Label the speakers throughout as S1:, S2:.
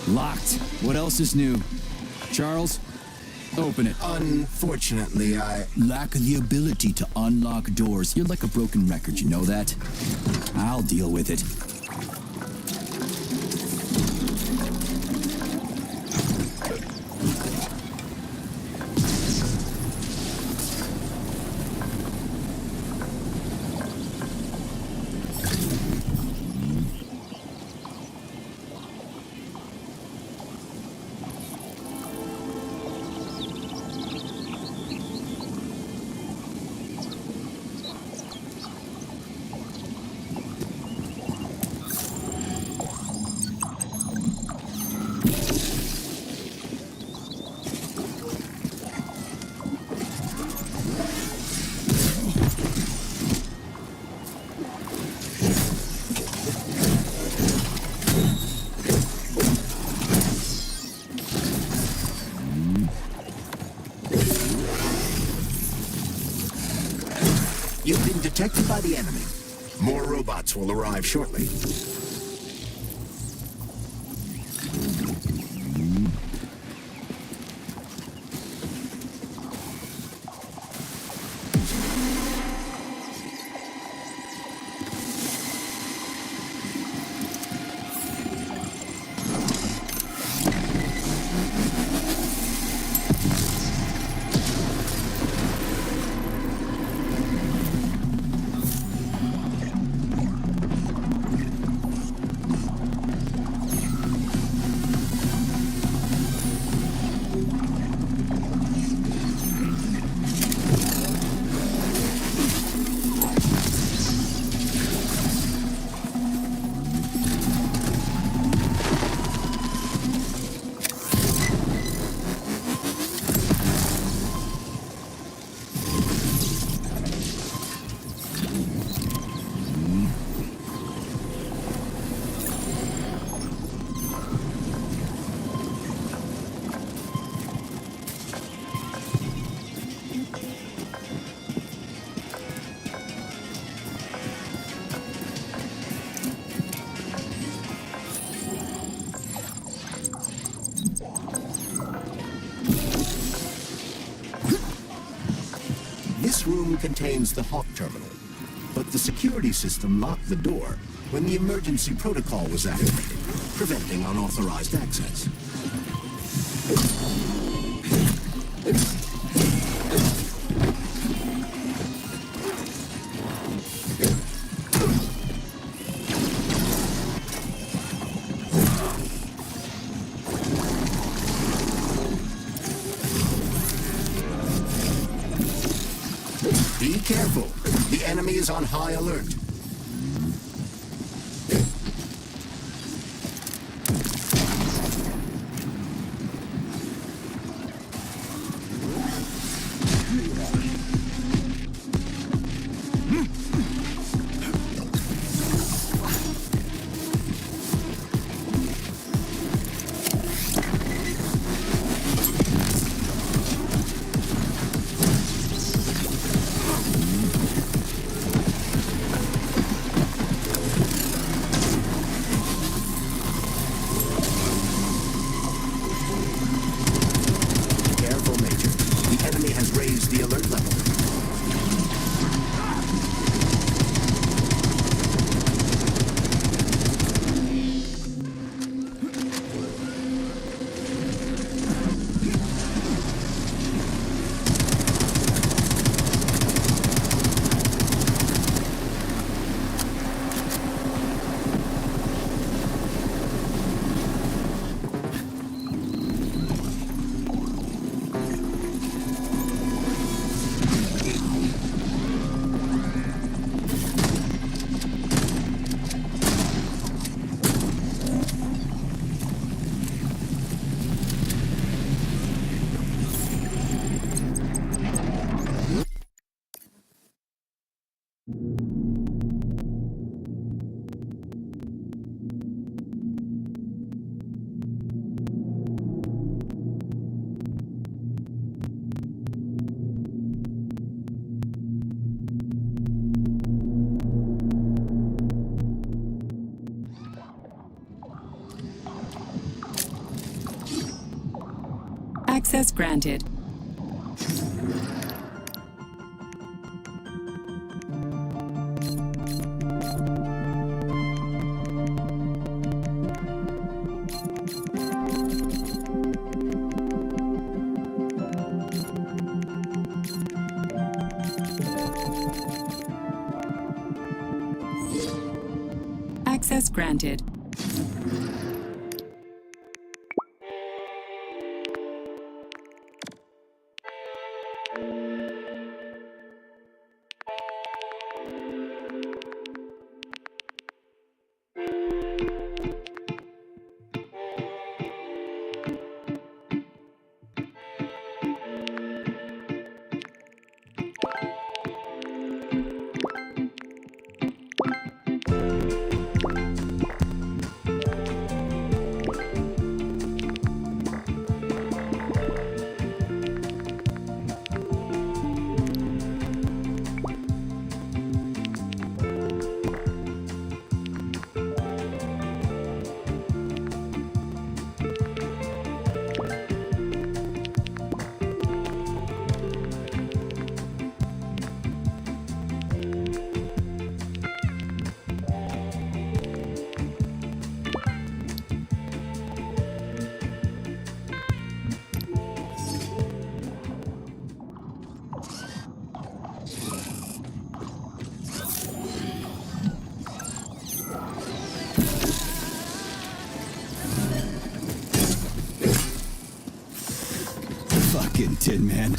S1: Locked. What else is new? Charles, open it.
S2: Unfortunately, I
S1: lack the ability to unlock doors. You're like a broken record, you know that? I'll deal with it.
S2: You've been detected by the enemy. More robots will arrive shortly. This room contains the Hawk terminal, but the security system locked the door when the emergency protocol was activated, preventing unauthorized access. Be careful. The enemy is on high alert.
S3: Access granted. Access granted.
S1: Fucking Tin Man.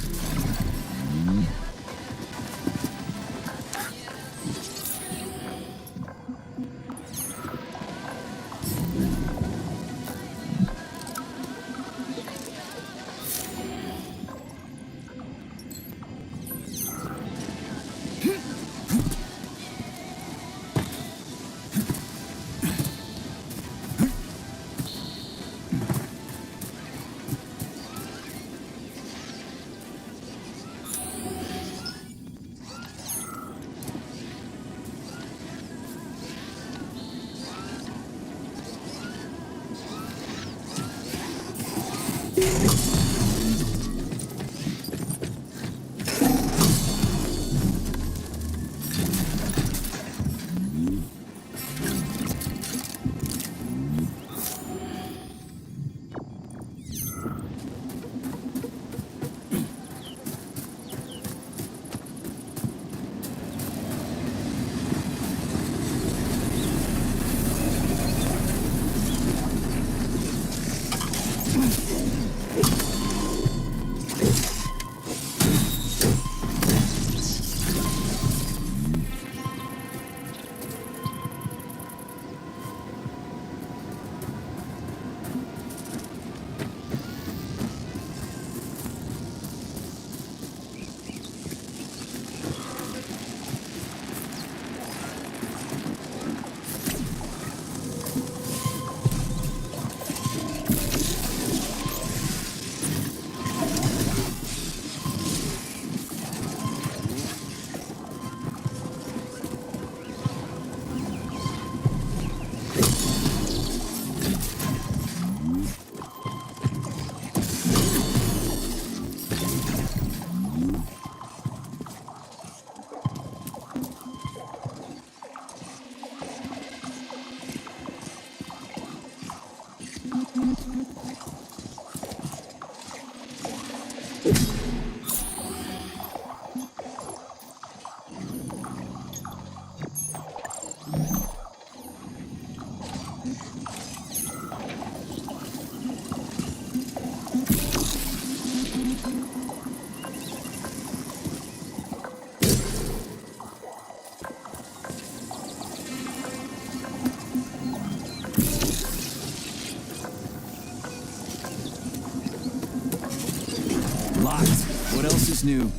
S1: What else is new?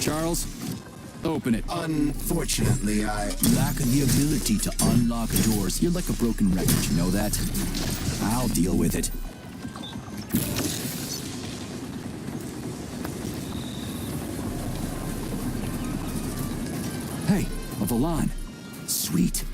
S1: Charles, open it.
S2: Unfortunately, I...
S1: Lack the ability to unlock doors. You're like a broken record, you know that? I'll deal with it. Hey, a Valan. Sweet.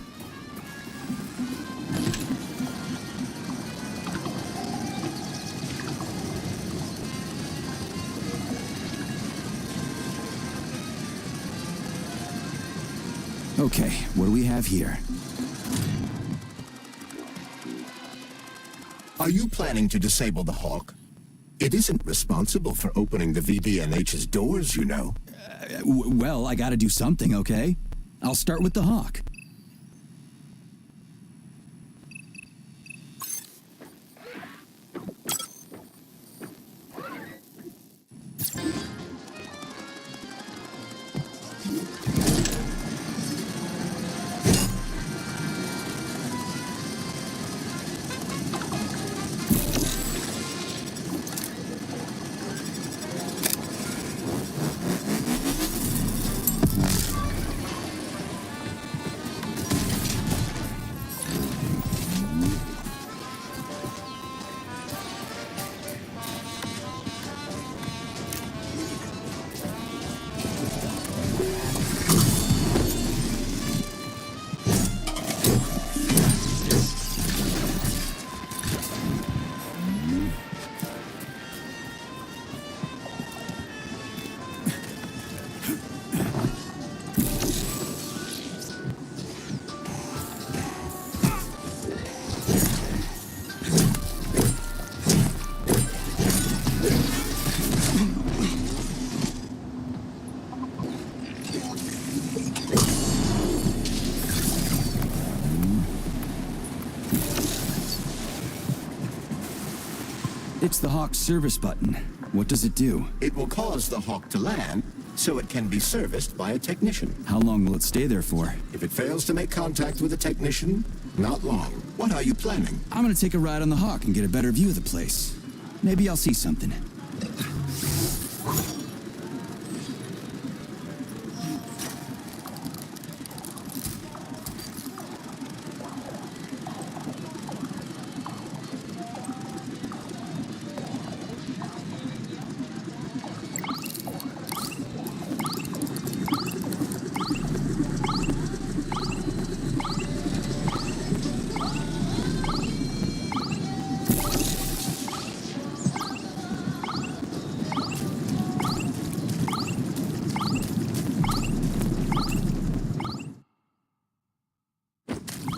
S1: Okay, what do we have here?
S2: Are you planning to disable the Hawk? It isn't responsible for opening the VDNH's doors, you know.
S1: Well, I gotta do something, okay? I'll start with the Hawk. It's the Hawk's service button. What does it do?
S2: It will cause the Hawk to land, so it can be serviced by a technician.
S1: How long will it stay there for?
S2: If it fails to make contact with a technician, not long. What are you planning?
S1: I'm gonna take a ride on the Hawk and get a better view of the place. Maybe I'll see something.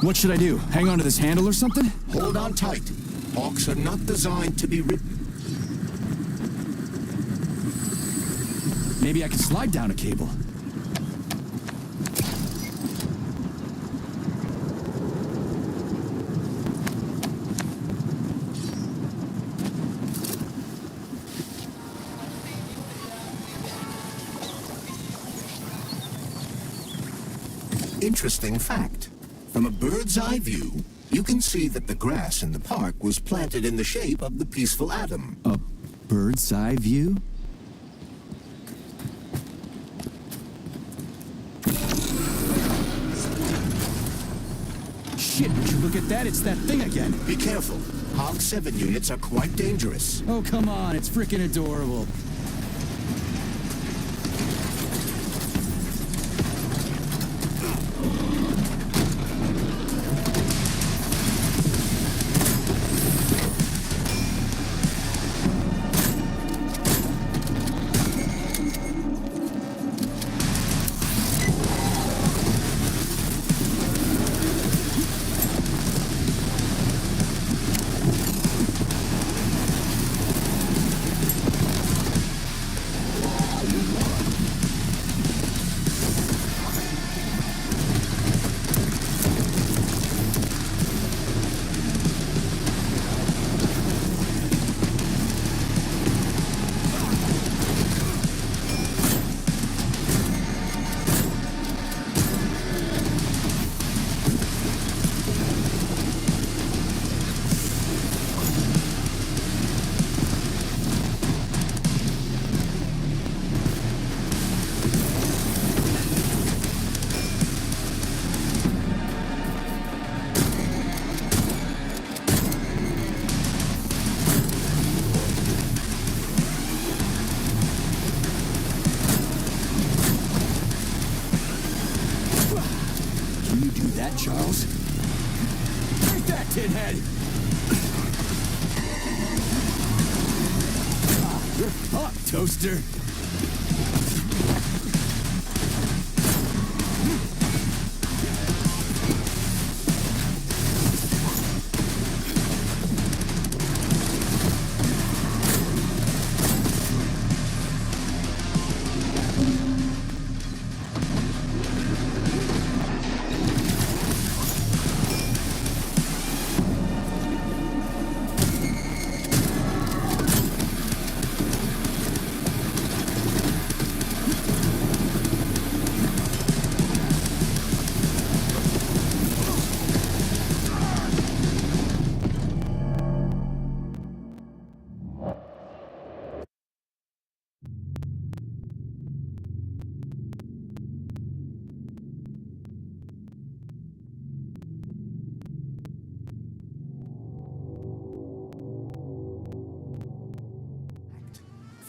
S1: What should I do? Hang on to this handle or something?
S2: Hold on tight. Hawks are not designed to be ridden.
S1: Maybe I can slide down a cable.
S2: Interesting fact. From a bird's eye view, you can see that the grass in the park was planted in the shape of the peaceful atom.
S1: A bird's eye view? Shit, would you look at that? It's that thing again.
S2: Be careful. Hawk 7 units are quite dangerous.
S1: Oh, come on. It's freaking adorable. Charles. Take that, tinhead! You're fucked, Toaster.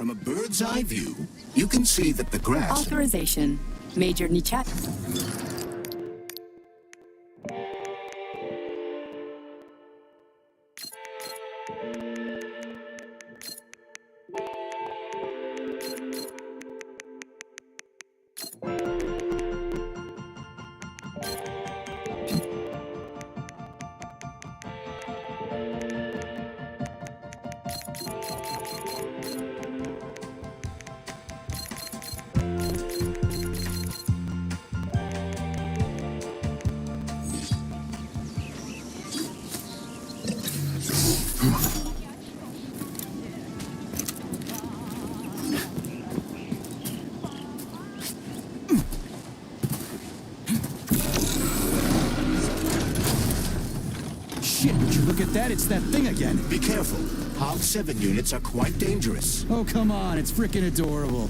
S2: From a bird's eye view, you can see that the grass...
S3: Authorization. Major Nichat.
S1: Shit, would you look at that? It's that thing again.
S2: Be careful. Hog 7 units are quite dangerous.
S1: Oh, come on. It's freaking adorable.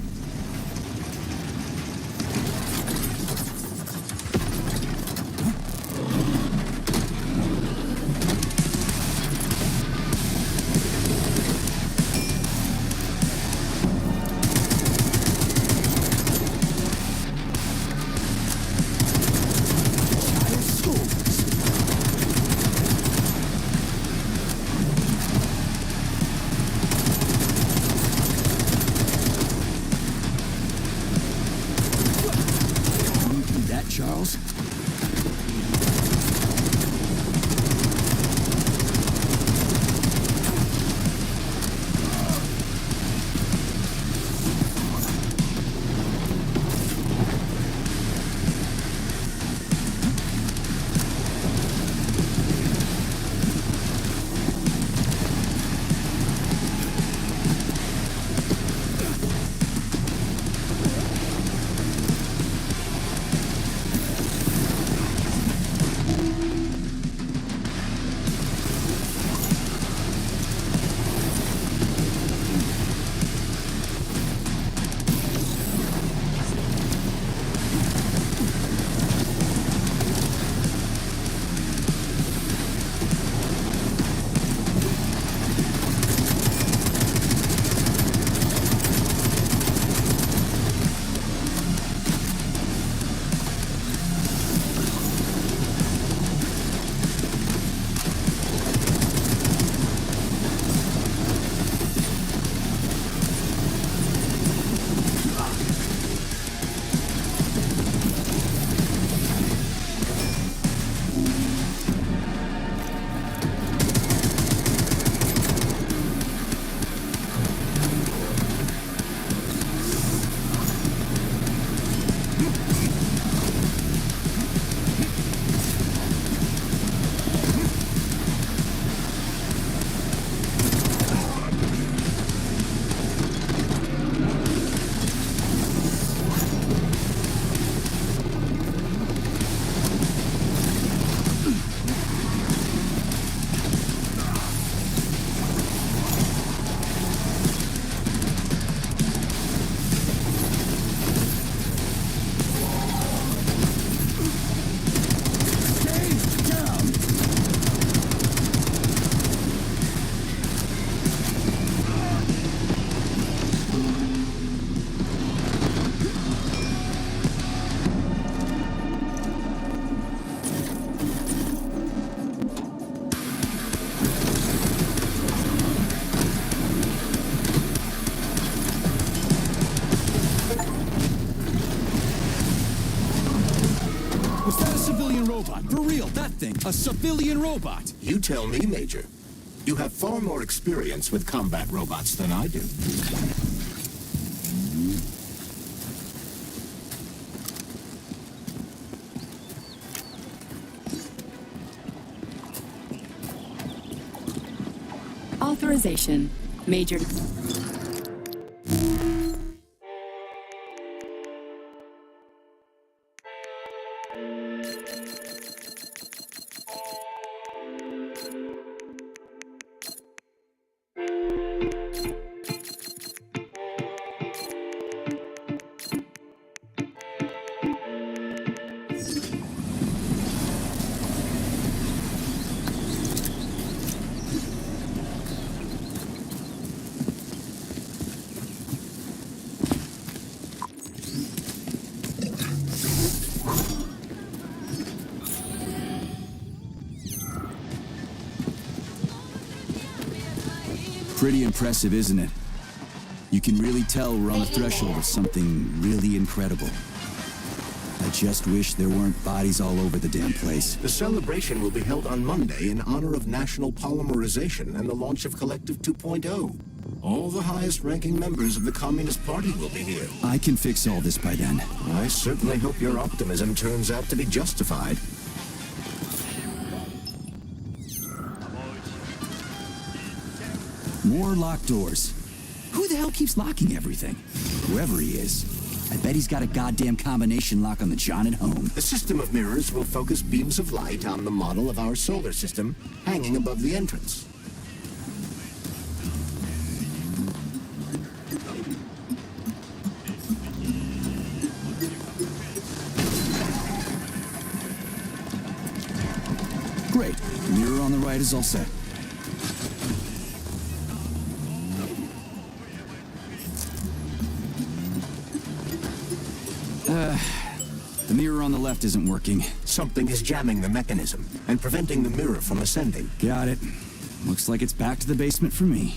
S1: Charles? Was that a civilian robot? For real, that thing. A civilian robot.
S2: You tell me, Major. You have far more experience with combat robots than I do.
S3: Authorization. Major.
S1: Pretty impressive, isn't it? You can really tell we're on the threshold of something really incredible. I just wish there weren't bodies all over the damn place.
S2: The celebration will be held on Monday in honor of National Polymerization and the launch of Collective 2.0. All the highest-ranking members of the Communist Party will be here.
S1: I can fix all this by then.
S2: I certainly hope your optimism turns out to be justified.
S1: More locked doors. Who the hell keeps locking everything? Whoever he is. I bet he's got a goddamn combination lock on the John at home.
S2: The system of mirrors will focus beams of light on the model of our solar system hanging above the entrance.
S1: Great. Mirror on the right is all set. The mirror on the left isn't working.
S2: Something is jamming the mechanism and preventing the mirror from ascending.
S1: Got it. Looks like it's back to the basement for me.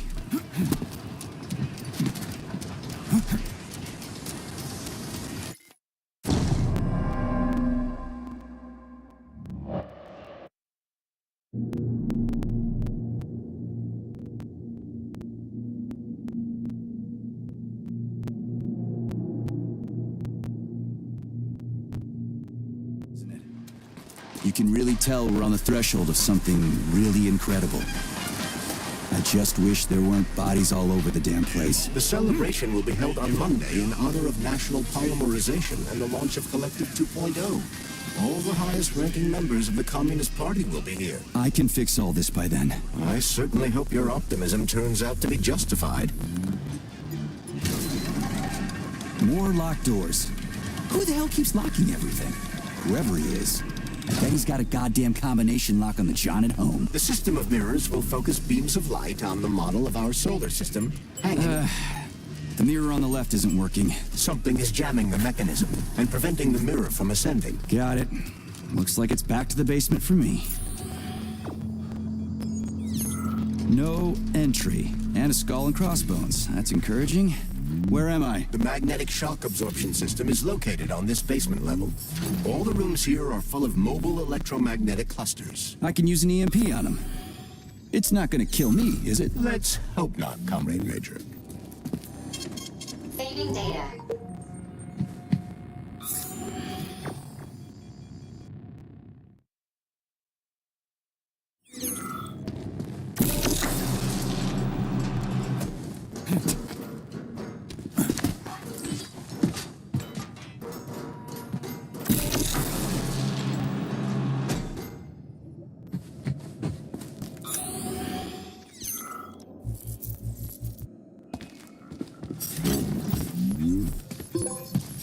S1: You can really tell we're on the threshold of something really incredible. I just wish there weren't bodies all over the damn place.
S2: The celebration will be held on Monday in honor of National Polymerization and the launch of Collective 2.0. All the highest-ranking members of the Communist Party will be here.
S1: I can fix all this by then.
S2: I certainly hope your optimism turns out to be justified.
S1: More locked doors. Who the hell keeps locking everything? Whoever he is. I bet he's got a goddamn combination lock on the John at home.
S2: The system of mirrors will focus beams of light on the model of our solar system hanging...
S1: The mirror on the left isn't working.
S2: Something is jamming the mechanism and preventing the mirror from ascending.
S1: Got it. Looks like it's back to the basement for me. No entry. And a skull and crossbones. That's encouraging. Where am I?
S2: The magnetic shock absorption system is located on this basement level. All the rooms here are full of mobile electromagnetic clusters.
S1: I can use an EMP on him. It's not gonna kill me, is it?
S2: Let's hope not, Comrade Major.
S4: Saving data.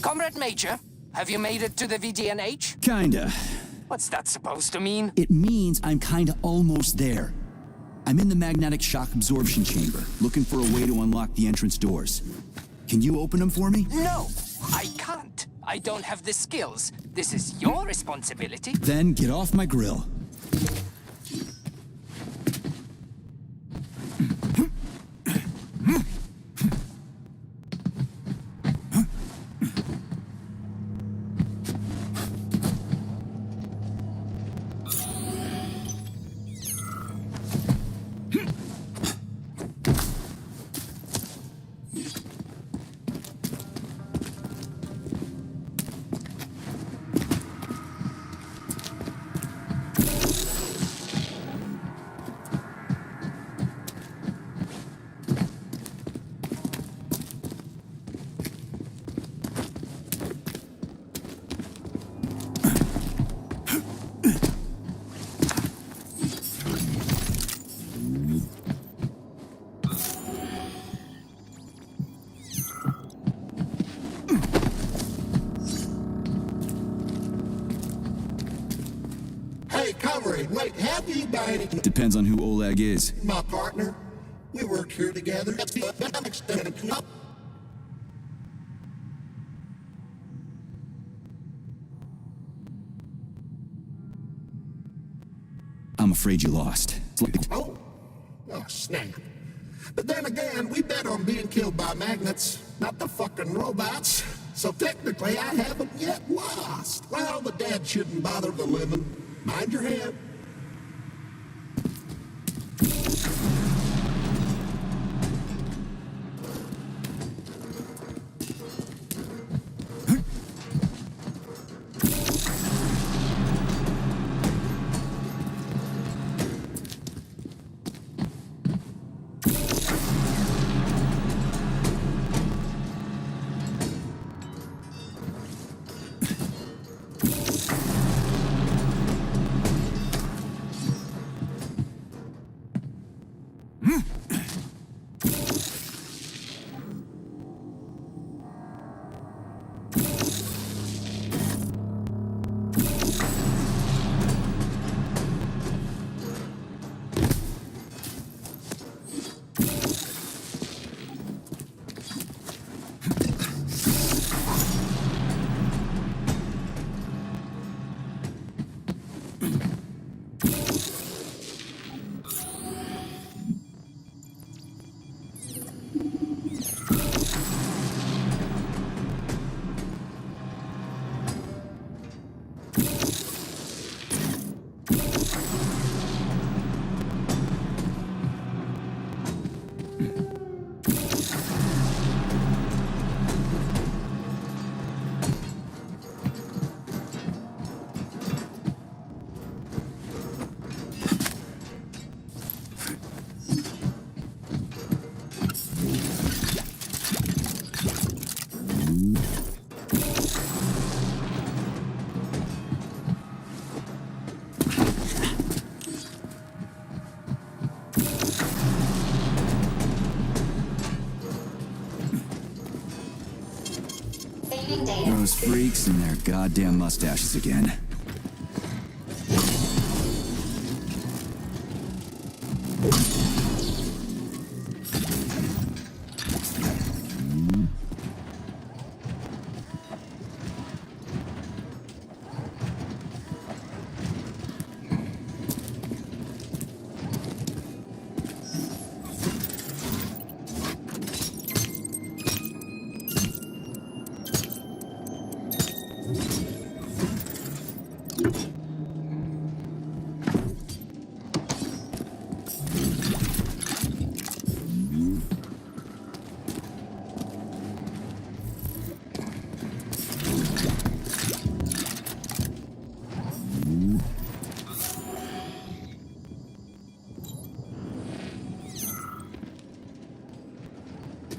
S5: Comrade Major, have you made it to the VDNH?
S1: Kinda.
S5: What's that supposed to mean?
S1: It means I'm kinda almost there. I'm in the magnetic shock absorption chamber, looking for a way to unlock the entrance doors. Can you open them for me?
S5: No, I can't. I don't have the skills. This is your responsibility.
S1: Then get off my grill.
S6: Hey, comrade, wait, have you by any...
S1: Depends on who Oleg is.
S6: My partner? We worked here together.
S1: I'm afraid you lost.
S6: Oh, snap. But then again, we bet on being killed by magnets, not the fucking robots. So technically, I haven't yet lost. Well, the dead shouldn't bother the living. Mind your head.
S1: Those freaks and their goddamn mustaches again.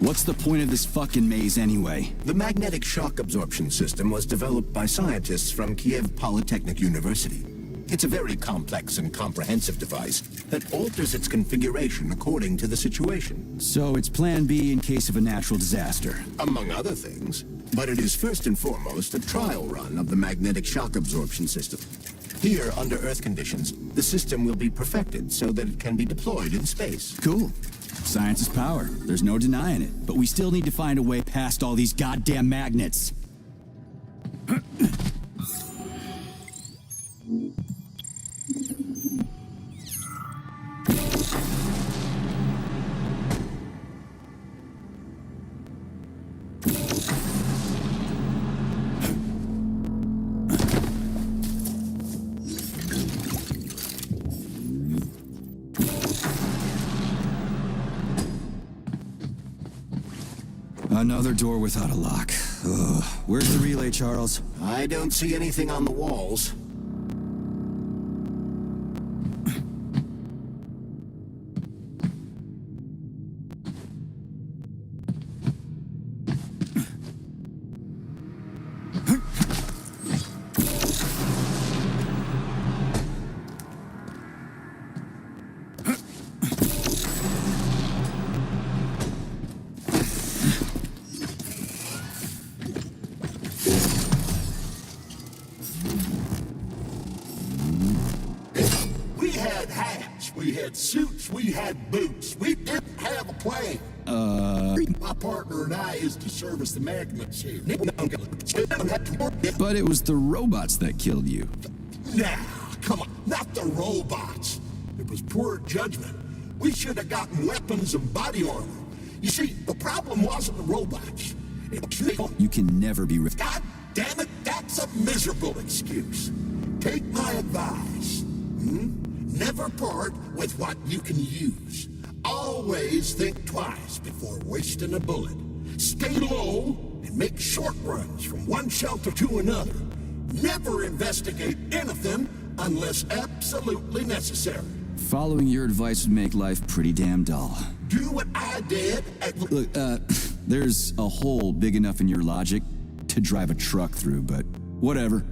S1: What's the point of this fucking maze anyway?
S2: The magnetic shock absorption system was developed by scientists from Kiev Polytechnic University. It's a very complex and comprehensive device that alters its configuration according to the situation.
S1: So it's plan B in case of a natural disaster.
S2: Among other things. But it is first and foremost a trial run of the magnetic shock absorption system. Here, under Earth conditions, the system will be perfected so that it can be deployed in space.
S1: Cool. Science is power. There's no denying it. But we still need to find a way past all these goddamn magnets. Another door without a lock. Ugh. Where's the relay, Charles?
S2: I don't see anything on the walls.
S6: We had suits, we had boots. We didn't have a plane. My partner and I is to service the magnets here.
S1: But it was the robots that killed you.
S6: Now, come on, not the robots. It was poor judgment. We should have gotten weapons and body armor. You see, the problem wasn't the robots. It was the...
S1: You can never be...
S6: God damn it, that's a miserable excuse. Take my advice. Never part with what you can use. Always think twice before wasting a bullet. Stay low and make short runs from one shelter to another. Never investigate anything unless absolutely necessary.
S1: Following your advice would make life pretty damn dull.
S6: Do what I did at...
S1: Look, there's a hole big enough in your logic to drive a truck through, but whatever.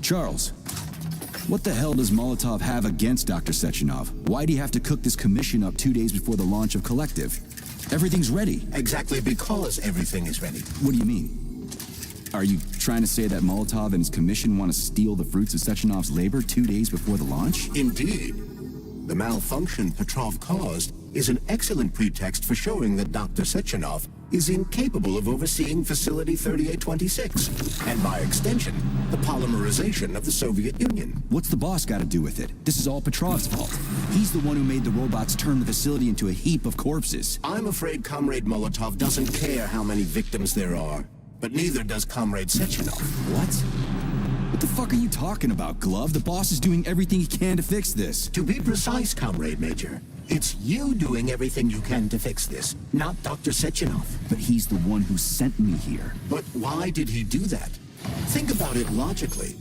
S1: Charles, what the hell does Molotov have against Dr. Sechenov? Why'd he have to cook this commission up 2 days before the launch of Collective? Everything's ready.
S2: Exactly because everything is ready.
S1: What do you mean? Are you trying to say that Molotov and his commission want to steal the fruits of Sechenov's labor 2 days before the launch?
S2: Indeed. The malfunction Petrov caused is an excellent pretext for showing that Dr. Sechenov is incapable of overseeing Facility 3826, and by extension, the polymerization of the Soviet Union.
S1: What's the boss got to do with it? This is all Petrov's fault. He's the one who made the robots turn the facility into a heap of corpses.
S2: I'm afraid Comrade Molotov doesn't care how many victims there are, but neither does Comrade Sechenov.
S1: What? What the fuck are you talking about, Glove? The boss is doing everything he can to fix this.
S2: To be precise, Comrade Major, it's you doing everything you can to fix this, not Dr. Sechenov.
S1: But he's the one who sent me here.
S2: But why did he do that? Think about it logically.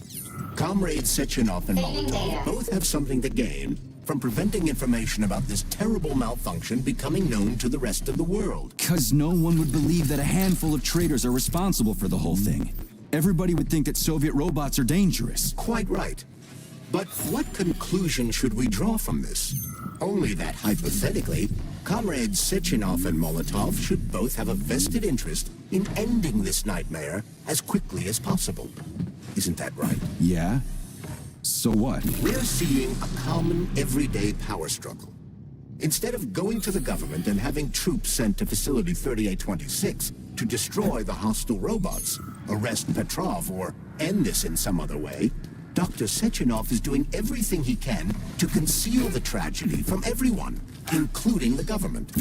S2: Comrades Sechenov and Molotov both have something to gain from preventing information about this terrible malfunction becoming known to the rest of the world.
S1: 'Cause no one would believe that a handful of traitors are responsible for the whole thing. Everybody would think that Soviet robots are dangerous.
S2: Quite right. But what conclusion should we draw from this? Only that, hypothetically, Comrades Sechenov and Molotov should both have a vested interest in ending this nightmare as quickly as possible. Isn't that right?
S1: Yeah? So what?
S2: We're seeing a common, everyday power struggle. Instead of going to the government and having troops sent to Facility 3826 to destroy the hostile robots, arrest Petrov, or end this in some other way, Dr. Sechenov is doing everything he can to conceal the tragedy from everyone, including the government.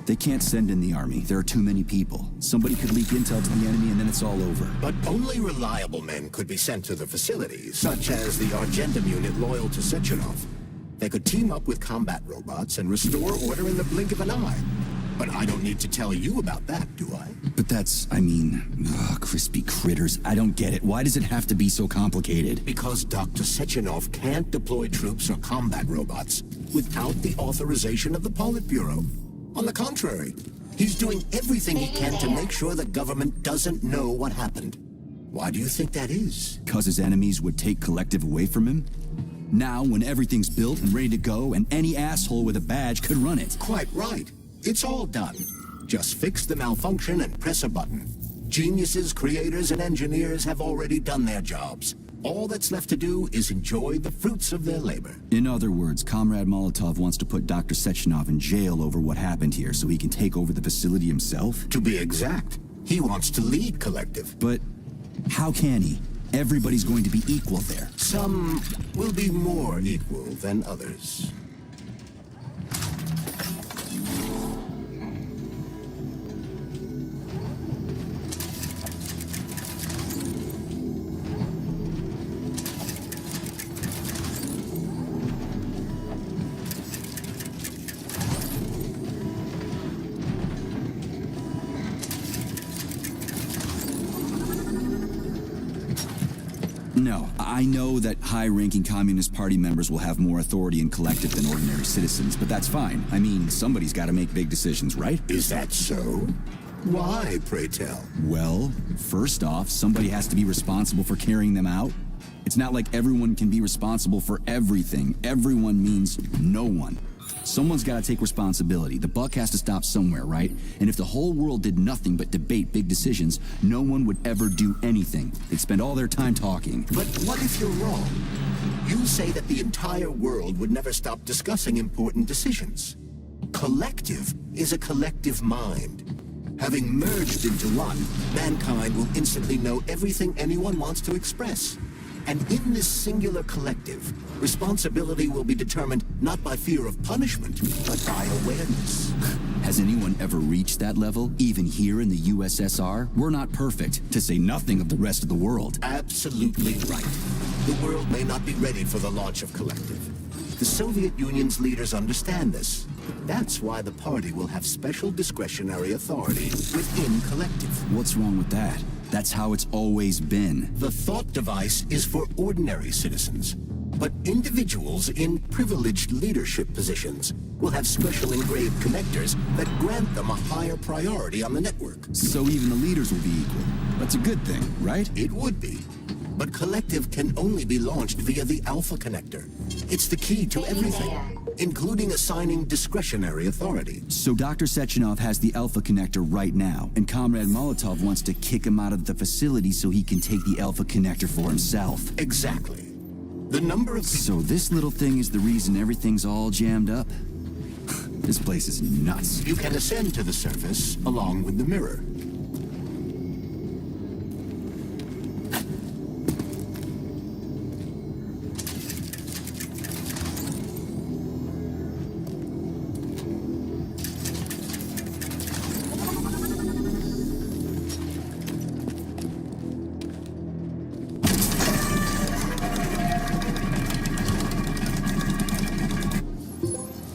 S1: They can't send in the army. There are too many people. Somebody could leak intel to the enemy and then it's all over.
S2: But only reliable men could be sent to the facility, such as the Argentum unit loyal to Sechenov. They could team up with combat robots and restore order in the blink of an eye. But I don't need to tell you about that, do I?
S1: But that's, crispy critters. I don't get it. Why does it have to be so complicated?
S2: Because Dr. Sechenov can't deploy troops or combat robots without the authorization of the Politburo. On the contrary, he's doing everything he can to make sure the government doesn't know what happened. Why do you think that is?
S1: 'Cause his enemies would take Collective away from him? Now, when everything's built and ready to go, and any asshole with a badge could run it.
S2: Quite right. It's all done. Just fix the malfunction and press a button. Geniuses, creators, and engineers have already done their jobs. All that's left to do is enjoy the fruits of their labor.
S1: In other words, Comrade Molotov wants to put Dr. Sechenov in jail over what happened here so he can take over the facility himself?
S2: To be exact, He wants to lead Collective.
S1: But how can he? Everybody's going to be equal there.
S2: Some will be more equal than others.
S1: No, I know that high-ranking Communist Party members will have more authority in Collective than ordinary citizens, but that's fine. I mean, somebody's got to make big decisions, right?
S2: Is that so? Why, pray tell?
S1: Well, first off, somebody has to be responsible for carrying them out. It's not like everyone can be responsible for everything. Everyone means no one. Someone's got to take responsibility. The buck has to stop somewhere, right? And if the whole world did nothing but debate big decisions, no one would ever do anything. They'd spend all their time talking.
S2: But what if you're wrong? You say that the entire world would never stop discussing important decisions. Collective is a collective mind. Having merged into one, mankind will instantly know everything anyone wants to express. And in this singular collective, responsibility will be determined not by fear of punishment, but by awareness.
S1: Has anyone ever reached that level, even here in the USSR? We're not perfect, to say nothing of the rest of the world.
S2: Absolutely right. The world may not be ready for the launch of Collective. The Soviet Union's leaders understand this. That's why the party will have special discretionary authority within Collective.
S1: What's wrong with that? That's how it's always been.
S2: The thought device is for ordinary citizens, but individuals in privileged leadership positions will have special engraved connectors that grant them a higher priority on the network.
S1: So even the leaders will be equal. That's a good thing, right?
S2: It would be. But Collective can only be launched via the Alpha Connector. It's the key to everything, including assigning discretionary authority.
S1: So Dr. Sechenov has the Alpha Connector right now, and Comrade Molotov wants to kick him out of the facility so he can take the Alpha Connector for himself.
S2: Exactly. The number of...
S1: So this little thing is the reason everything's all jammed up? This place is nuts.
S2: You can ascend to the surface along with the mirror.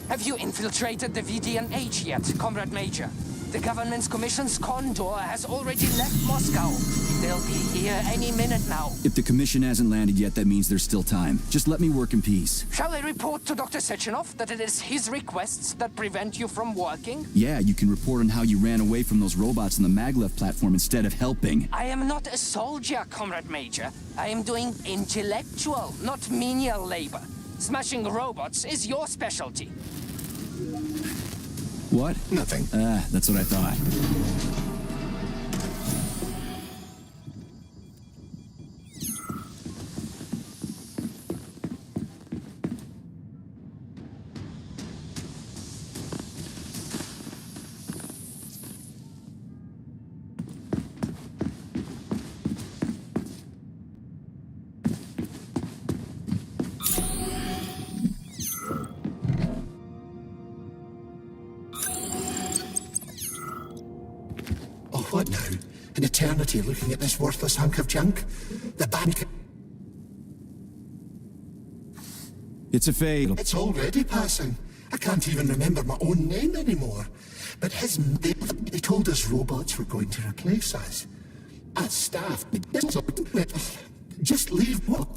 S5: Have you infiltrated the VDNH yet, Comrade Major? The government's commission's Condor has already left Moscow. They'll be here any minute now.
S1: If the commission hasn't landed yet, that means there's still time. Just let me work in peace.
S5: Shall I report to Dr. Sechenov that it is his requests that prevent you from working?
S1: Yeah, you can report on how you ran away from those robots on the maglev platform instead of helping.
S5: I am not a soldier, Comrade Major. I am doing intellectual, not menial labor. Smashing robots is your specialty.
S1: What?
S2: Nothing.
S1: That's what I thought.
S6: What now? An eternity looking at this worthless hunk of junk? The bank...
S1: It's a fade.
S6: It's already passing. I can't even remember my own name anymore. But they told us robots were going to replace us. As staff, just leave what?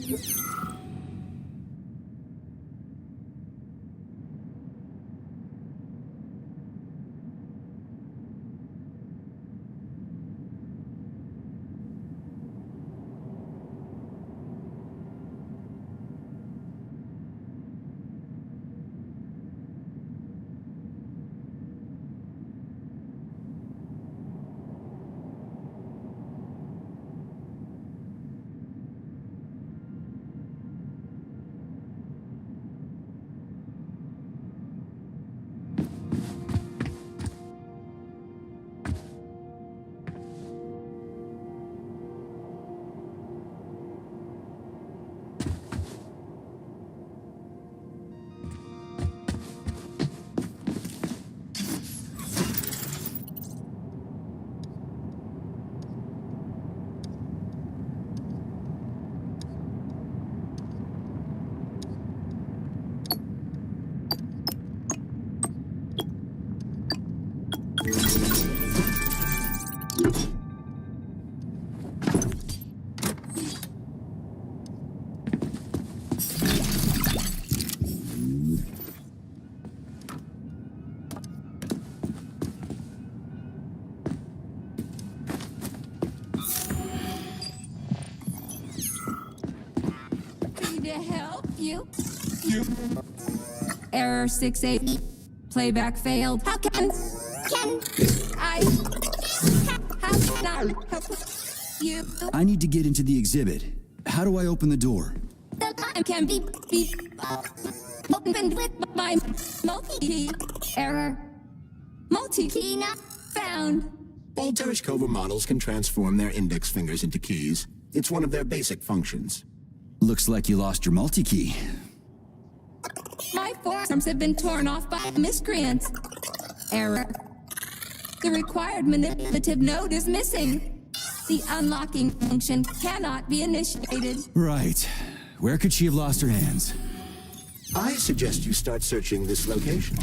S4: To help you. Error 68. Playback failed. How can I help you?
S1: I need to get into the exhibit. How do I open the door?
S4: The time can be opened with my multi-key. Error. Multi-key not found.
S2: All Tereshkova models can transform their index fingers into keys. It's one of their basic functions.
S1: Looks like you lost your multi-key.
S4: My forearms have been torn off by miscreants. Error. The required manipulative node is missing. The unlocking function cannot be initiated.
S1: Right. Where could she have lost her hands?
S2: I suggest you start searching this location.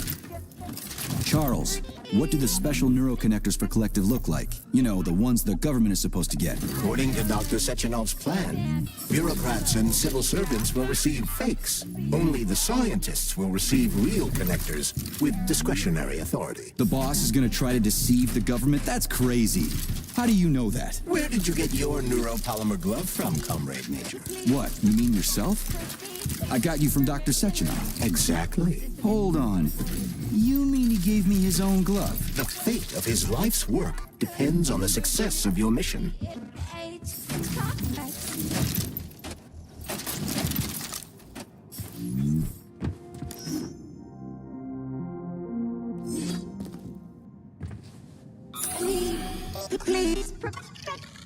S1: Charles, what do the special neuroconnectors for Collective look like? You know, the ones the government is supposed to get.
S2: According to Dr. Sechenov's plan, bureaucrats and civil servants will receive fakes. Only the scientists will receive real connectors with discretionary authority.
S1: The boss is gonna try to deceive the government? That's crazy. How do you know that?
S2: Where did you get your neuropolymer glove from, Comrade Major?
S1: What, you mean yourself? I got you from Dr. Sechenov.
S2: Exactly.
S1: Hold on. You mean he gave me his own glove?
S2: The fate of his life's work depends on the success of your mission.
S4: Please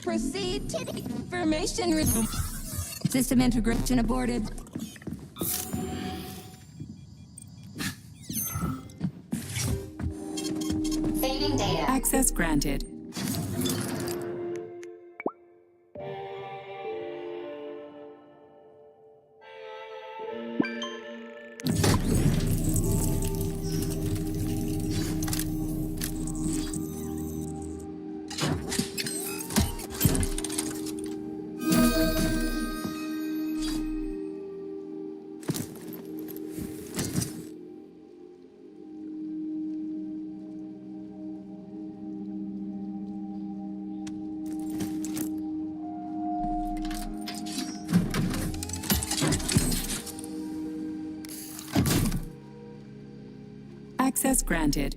S4: proceed to the information room. System integration aborted.
S7: Saving data.
S3: Access granted. Access granted.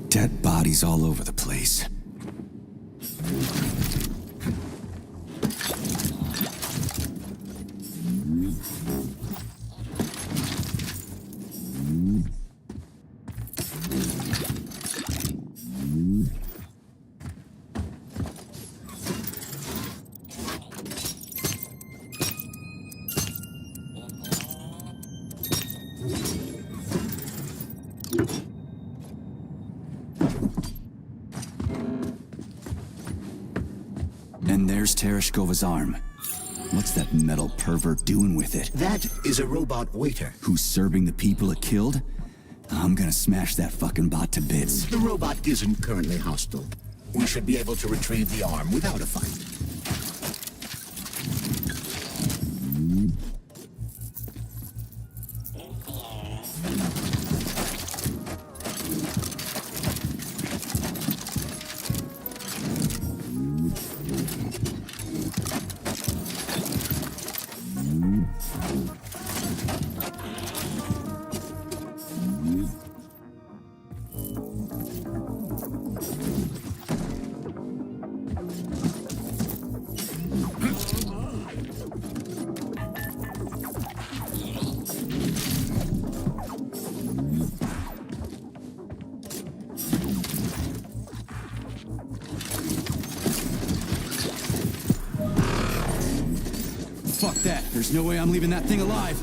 S1: Dead bodies all over the place. And there's Tereshkova's arm. What's that metal pervert doing with it?
S2: That is a robot waiter.
S1: Who's serving the people it killed? I'm gonna smash that fucking bot to bits.
S2: The robot isn't currently hostile. We should be able to retrieve the arm without a fight.
S1: Fuck that. There's no way I'm leaving that thing alive.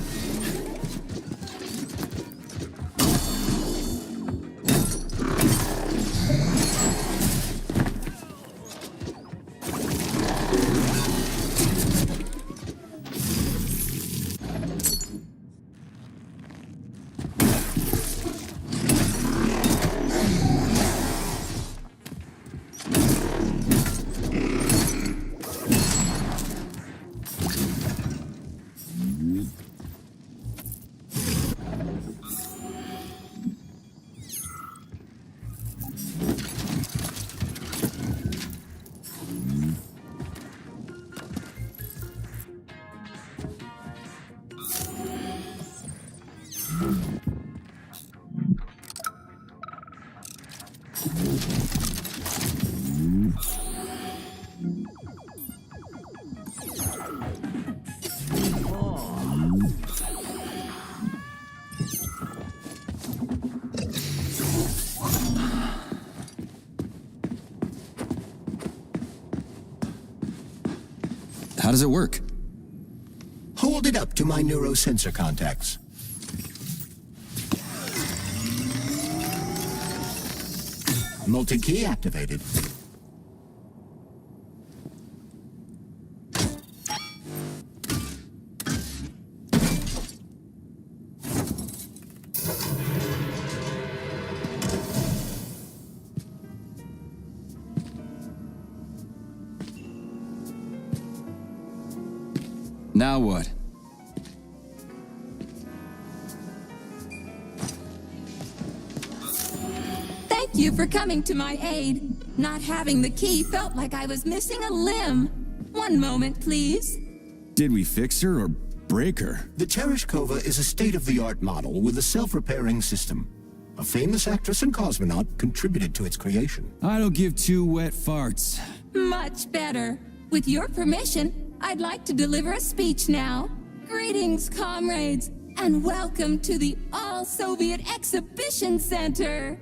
S1: How does it work?
S2: Hold it up to my neurosensor contacts. Multi-key activated.
S1: Now what?
S4: Thank you for coming to my aid. Not having the key felt like I was missing a limb. One moment, please.
S1: Did we fix her or break her?
S2: The Tereshkova is a state-of-the-art model with a self-repairing system. A famous actress and cosmonaut contributed to its creation.
S1: I don't give two wet farts.
S4: Much better. With your permission, I'd like to deliver a speech now. Greetings, comrades, and welcome to the All-Soviet Exhibition Center.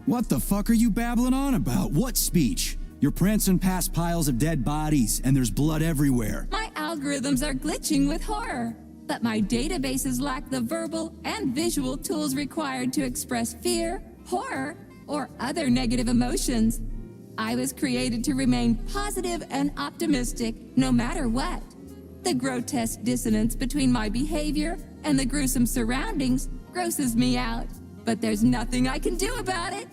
S1: What the fuck are you babbling on about? What speech? You're prancing past piles of dead bodies, and there's blood everywhere.
S4: My algorithms are glitching with horror, but my databases lack the verbal and visual tools required to express fear, horror, or other negative emotions. I was created to remain positive and optimistic, no matter what. The grotesque dissonance between my behavior and the gruesome surroundings grosses me out, but there's nothing I can do about it.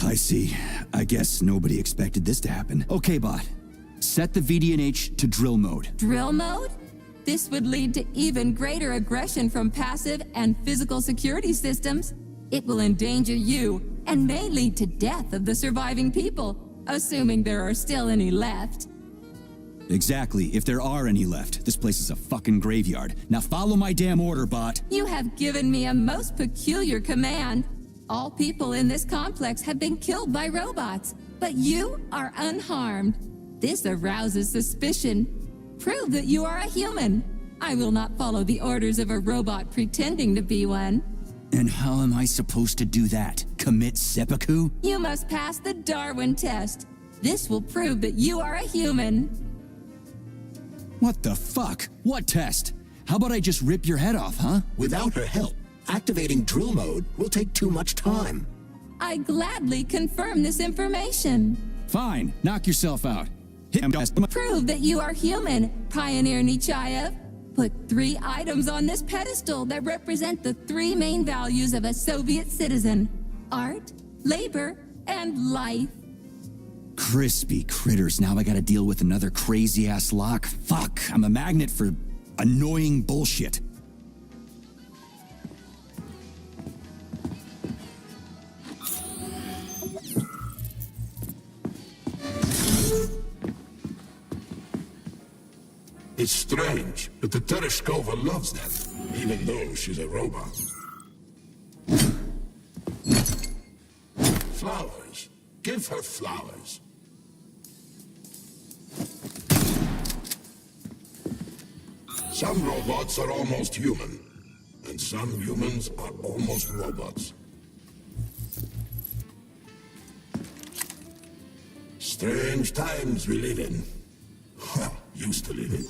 S1: I see. I guess nobody expected this to happen. Okay, bot. Set the VDNH to drill mode.
S4: Drill mode? This would lead to even greater aggression from passive and physical security systems. It will endanger you and may lead to death of the surviving people, assuming there are still any left.
S1: Exactly, if there are any left. This place is a fucking graveyard. Now follow my damn order, bot.
S4: You have given me a most peculiar command. All people in this complex have been killed by robots, but you are unharmed. This arouses suspicion. Prove that you are a human. I will not follow the orders of a robot pretending to be one.
S1: And how am I supposed to do that? Commit seppuku?
S4: You must pass the Darwin test. This will prove that you are a human.
S1: What the fuck? What test? How about I just rip your head off, huh?
S2: Without her help, activating drill mode will take too much time.
S4: I gladly confirm this information.
S1: Fine, knock yourself out. Hit him.
S4: Prove that you are human, Pioneer Nechayev. Put 3 items on this pedestal that represent the 3 main values of a Soviet citizen: art, labor, and life.
S1: Crispy critters, now I gotta deal with another crazy-ass lock. Fuck, I'm a magnet for annoying bullshit.
S6: It's strange, but the Tereshkova loves them, even though she's a robot. Flowers. Give her flowers. Some robots are almost human, and some humans are almost robots. Strange times we live in. Well, used to live in.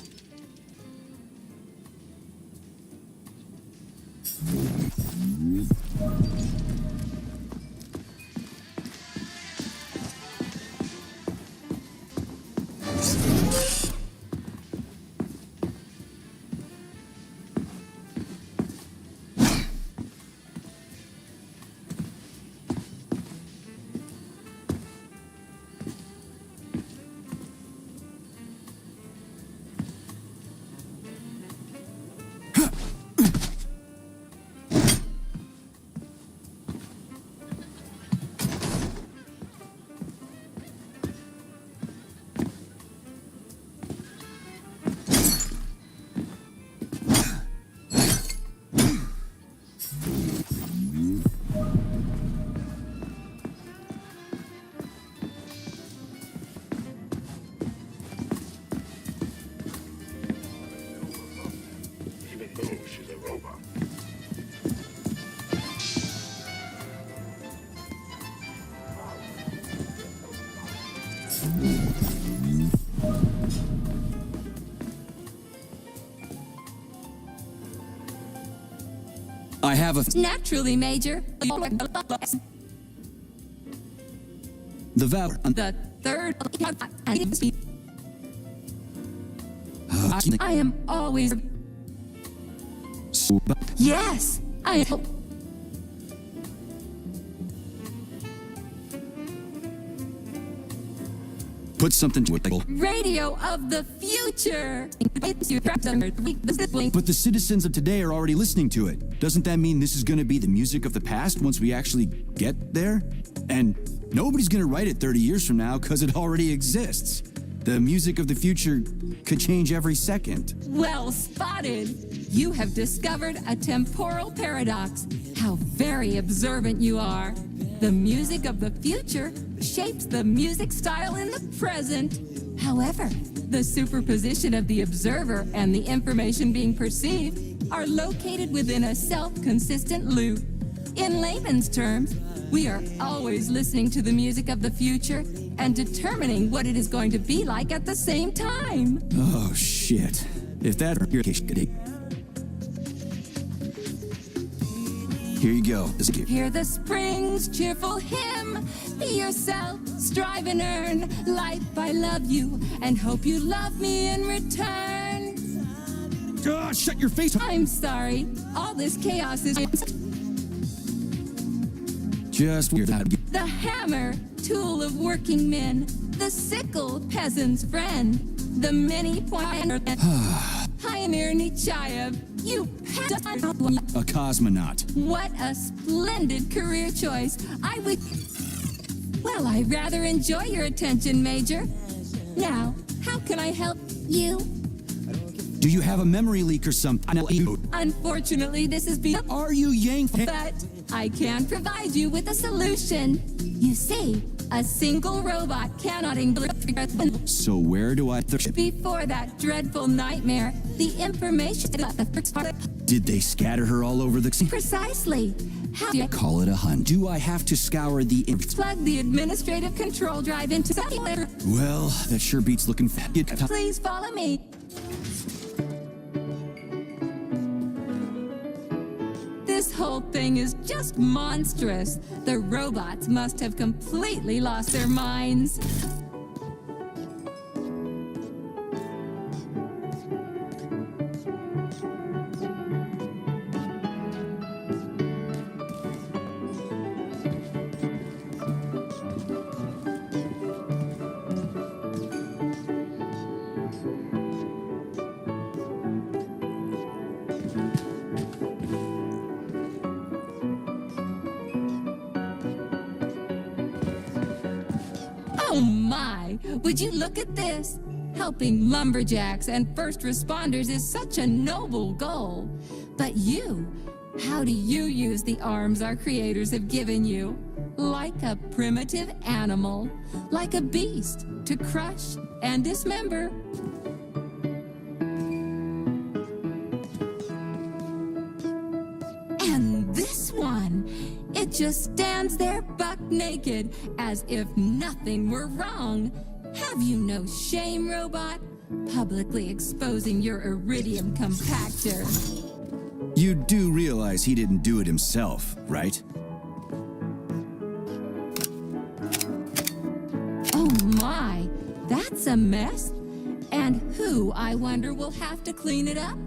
S1: I have a...
S4: Naturally, Major.
S1: The valor...
S4: The third... I am always... Yes, I am...
S1: Put something to it.
S4: Radio of the future!
S1: But the citizens of today are already listening to it. Doesn't that mean this is going to be the music of the past once we actually get there? And nobody's going to write it 30 years from now because it already exists. The music of the future could change every second.
S4: Well spotted! You have discovered a temporal paradox. How very observant you are. The music of the future shapes the music style in the present. However, the superposition of the observer and the information being perceived are located within a self-consistent loop. In layman's terms, we are always listening to the music of the future and determining what it is going to be like at the same time.
S1: Oh, shit. If that... Here you go. This is you.
S4: Hear the spring's cheerful hymn. Be yourself, strive and earn. Life, I love you, and hope you love me in return.
S1: Oh, shut your face.
S4: I'm sorry. All this chaos is...
S1: Just weird.
S4: The hammer, tool of working men. The sickle, peasant's friend. The mini pointer, pioneer Nietzsche. You
S1: A cosmonaut.
S4: What a splendid career choice. Well, I rather enjoy your attention, Major. Now, how can I help you?
S1: Do you have a memory leak or something?
S4: Unfortunately, this is
S1: Are you yanked?
S4: but I can provide you with a solution. You see, a single robot cannot
S1: So where do I...
S4: before that dreadful nightmare, the information...
S1: Did they scatter her all over the...
S4: Precisely. How do you
S1: Call it a hunt. Do I have to scour the...
S4: plug the administrative control drive into the...
S1: Well, that sure beats looking fat.
S4: Please follow me. This whole thing is just monstrous. The robots must have completely lost their minds. Oh my! Would you look at this? Helping lumberjacks and first responders is such a noble goal. But you, how do you use the arms our creators have given you? Like a primitive animal, like a beast, to crush and dismember. And this one, it just stands there buck naked, as if nothing were wrong. Have you no shame, robot? Publicly exposing your iridium compactor.
S1: You do realize he didn't do it himself, right?
S4: Oh my, that's a mess. And who, I wonder, will have to clean it up?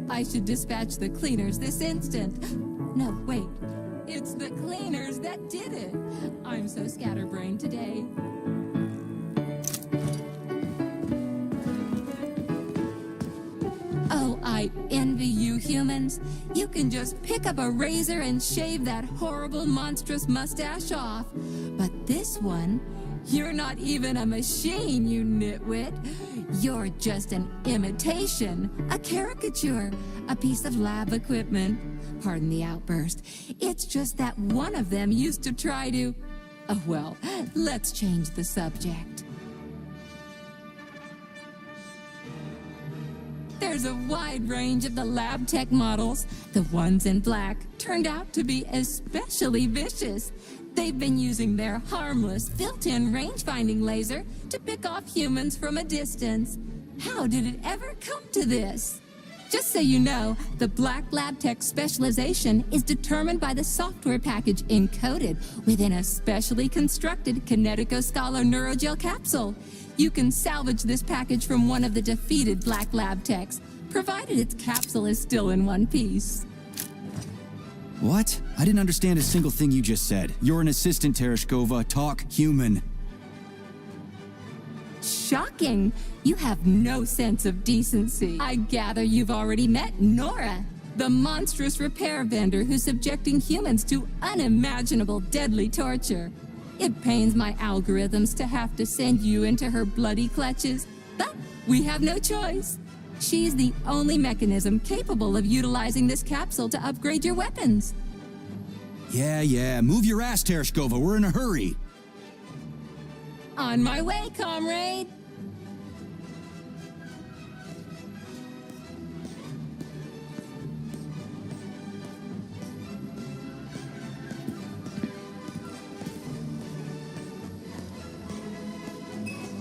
S4: I should dispatch the cleaners this instant. No, wait. It's the cleaners that did it. I'm so scatterbrained today. Oh, I envy you humans. You can just pick up a razor and shave that horrible, monstrous mustache off. But this one, you're not even a machine, you nitwit. You're just an imitation, a caricature, a piece of lab equipment. Pardon the outburst. It's just that one of them used to try to... Oh, well, let's change the subject. There's a wide range of the lab tech models. The ones in black turned out to be especially vicious. They've been using their harmless, built-in range-finding laser to pick off humans from a distance. How did it ever come to this? Just so you know, the Black Lab Tech specialization is determined by the software package encoded within a specially constructed Kinetico Scala Neurogel capsule. You can salvage this package from one of the defeated Black Lab Techs, provided its capsule is still in one piece.
S1: What? I didn't understand a single thing you just said. You're an assistant, Tereshkova. Talk human.
S4: Shocking! You have no sense of decency. I gather you've already met Nora, the monstrous repair vendor who's subjecting humans to unimaginable deadly torture. It pains my algorithms to have to send you into her bloody clutches, but we have no choice. She's the only mechanism capable of utilizing this capsule to upgrade your weapons.
S1: Yeah, move your ass, Tereshkova. We're in a hurry.
S4: On my way, comrade.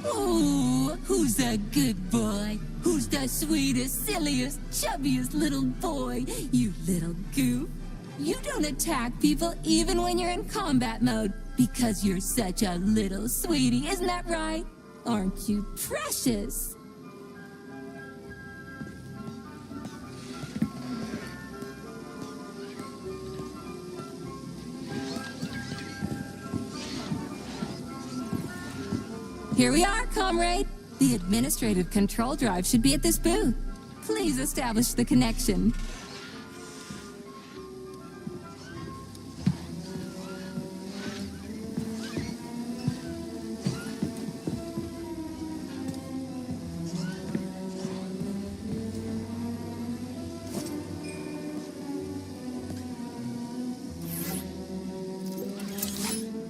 S4: Ooh, who's a good boy? Who's the sweetest, silliest, chubbiest little boy? You little goof. You don't attack people even when you're in combat mode because you're such a little sweetie, isn't that right? Aren't you precious? Here we are, comrade. The administrative control drive should be at this booth. Please establish the connection.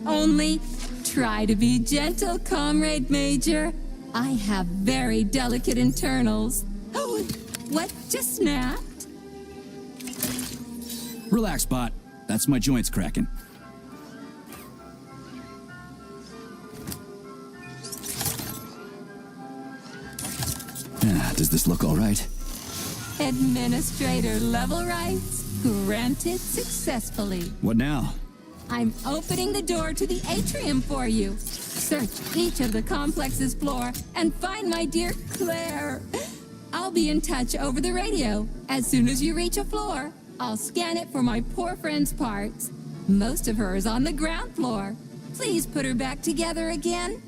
S4: Only try to be gentle, Comrade Major. I have very delicate internals. Oh, what just snapped?
S1: Relax, bot. That's my joints cracking. Does this look all right?
S4: Administrator level rights granted successfully.
S1: What now?
S4: I'm opening the door to the atrium for you. Search each of the complex's floor and find my dear Claire. I'll be in touch over the radio. As soon as you reach a floor, I'll scan it for my poor friend's parts. Most of her is on the ground floor. Please put her back together again.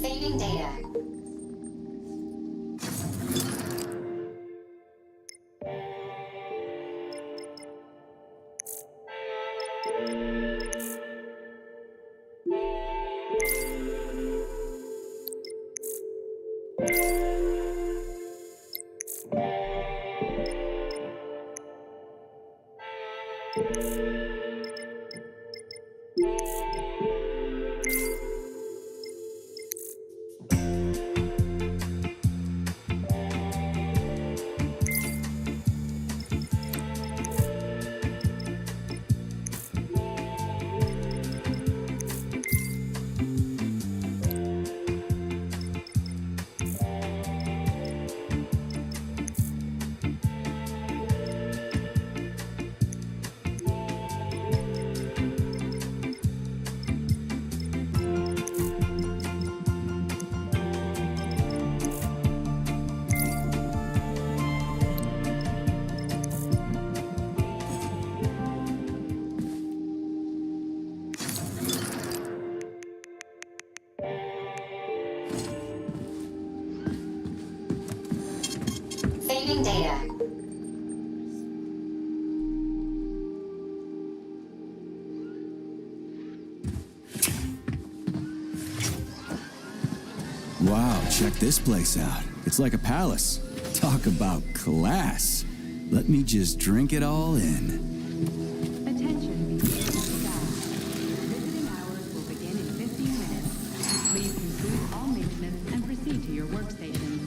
S7: Saving data. Saving data.
S1: Wow, check this place out. It's like a palace. Talk about class. Let me just drink it all in.
S3: Attention, staff. Visiting hours will begin in 15 minutes. Please conclude all maintenance and proceed to your workstations.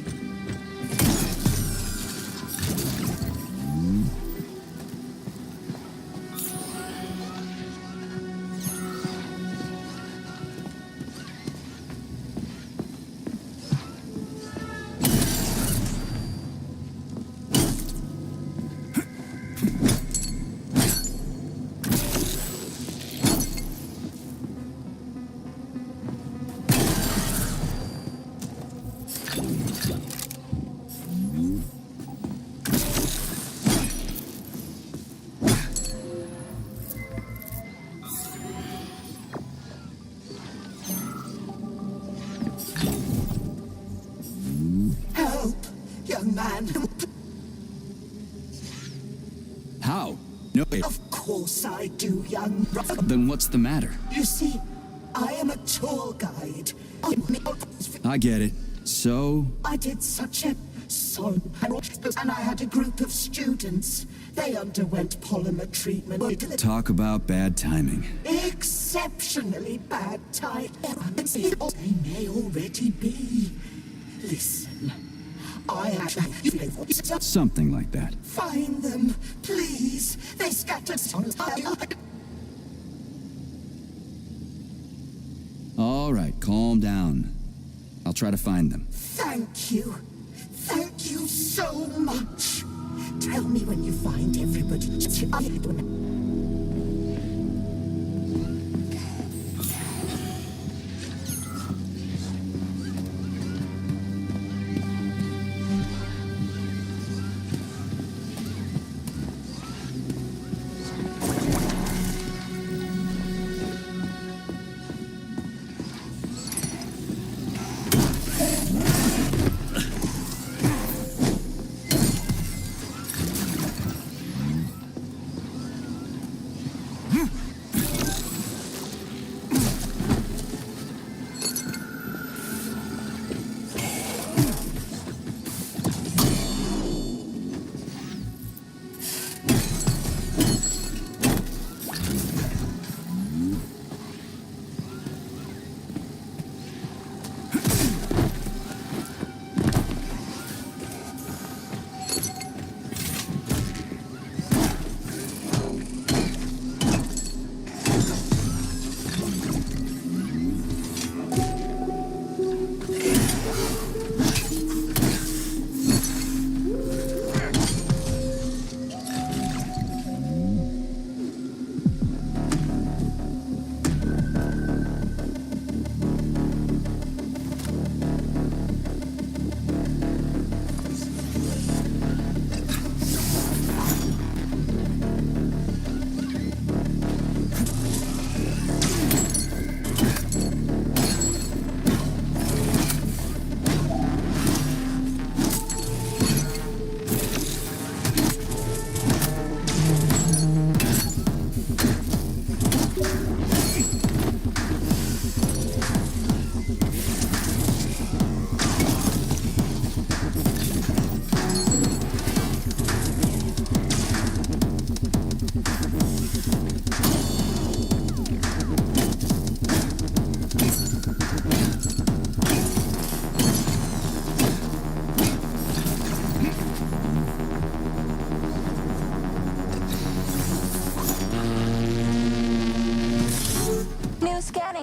S6: Help, young man.
S1: How? No.
S6: Of course I do, young brother.
S1: Then what's the matter?
S6: You see, I am a tour guide.
S1: I get it. So,
S6: I did such a son, and I had a group of students. They underwent polymer treatment.
S1: talk about bad timing.
S6: Exceptionally bad time. They may already be. Listen, I actually
S1: Something like that.
S6: find them, please. They scattered on.
S1: All right, calm down. I'll try to find them.
S6: Thank you. Thank you so much. Tell me when you find everybody.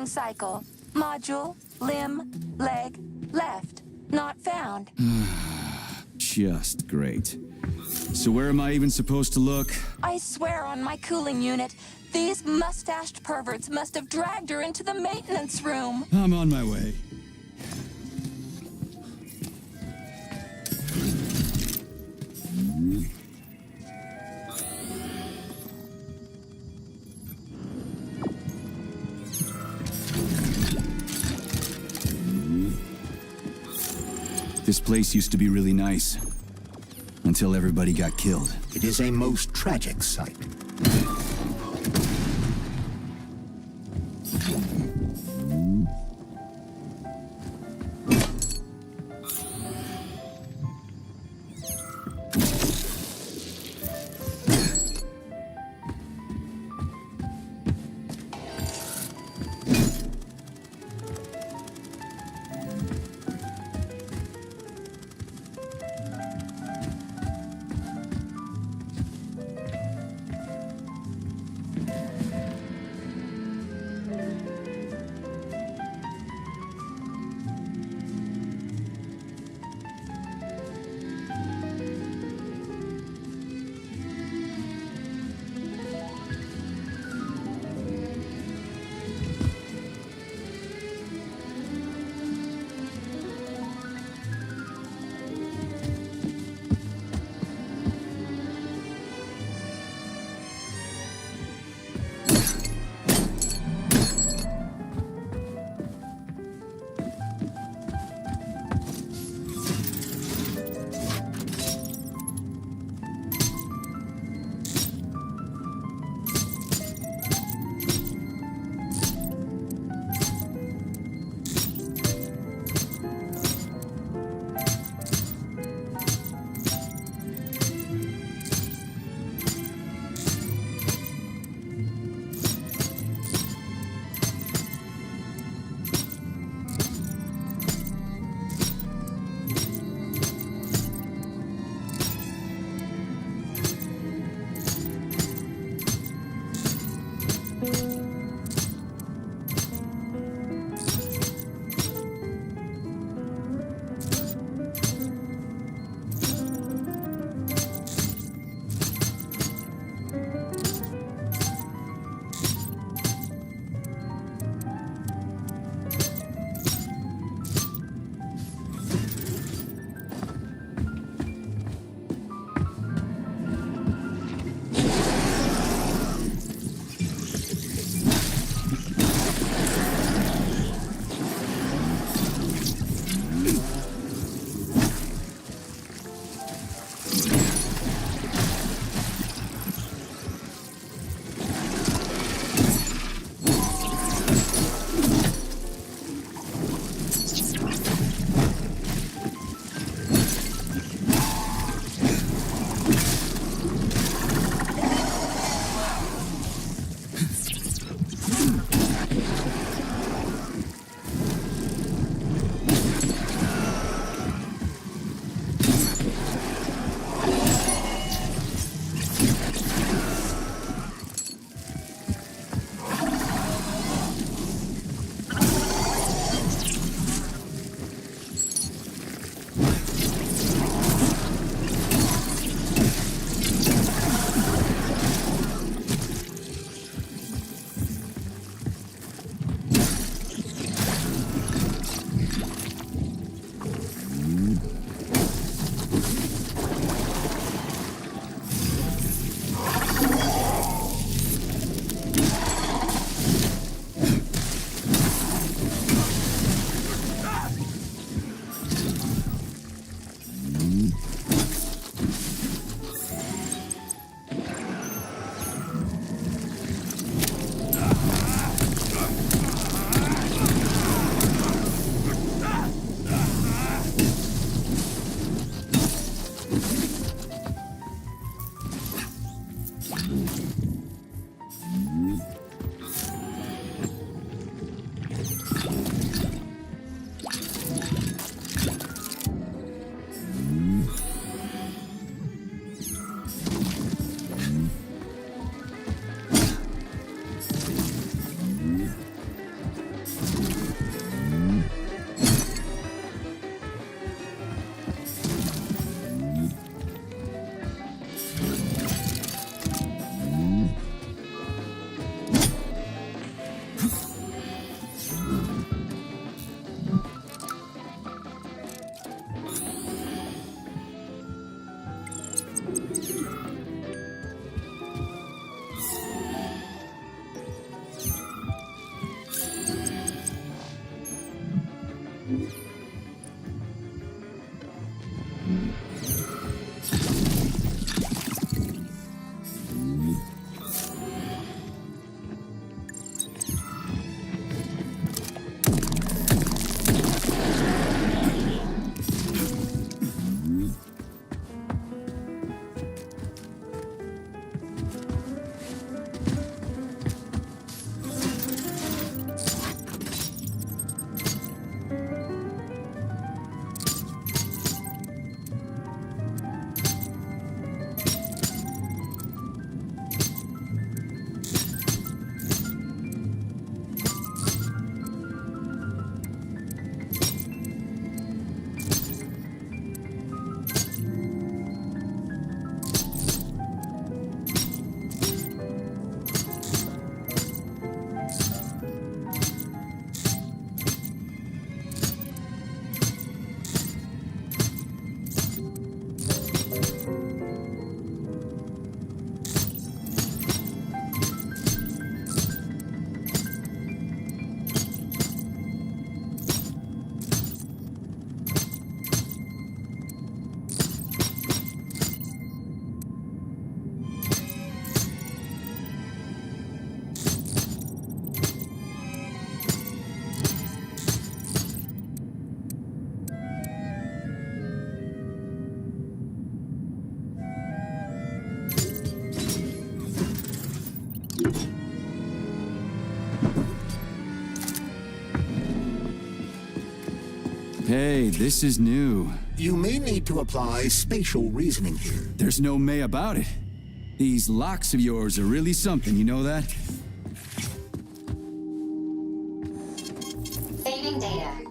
S4: returning cycle. Module, limb, leg, left. Not found.
S1: Just great. So where am I even supposed to look?
S4: I swear on my cooling unit, these mustached perverts must have dragged her into the maintenance room.
S1: I'm on my way. This place used to be really nice. Until everybody got killed.
S2: It is a most tragic sight.
S1: Okay, this is new.
S2: You may need to apply spatial reasoning here.
S1: There's no may about it. These locks of yours are really something, you know that?
S7: Saving data.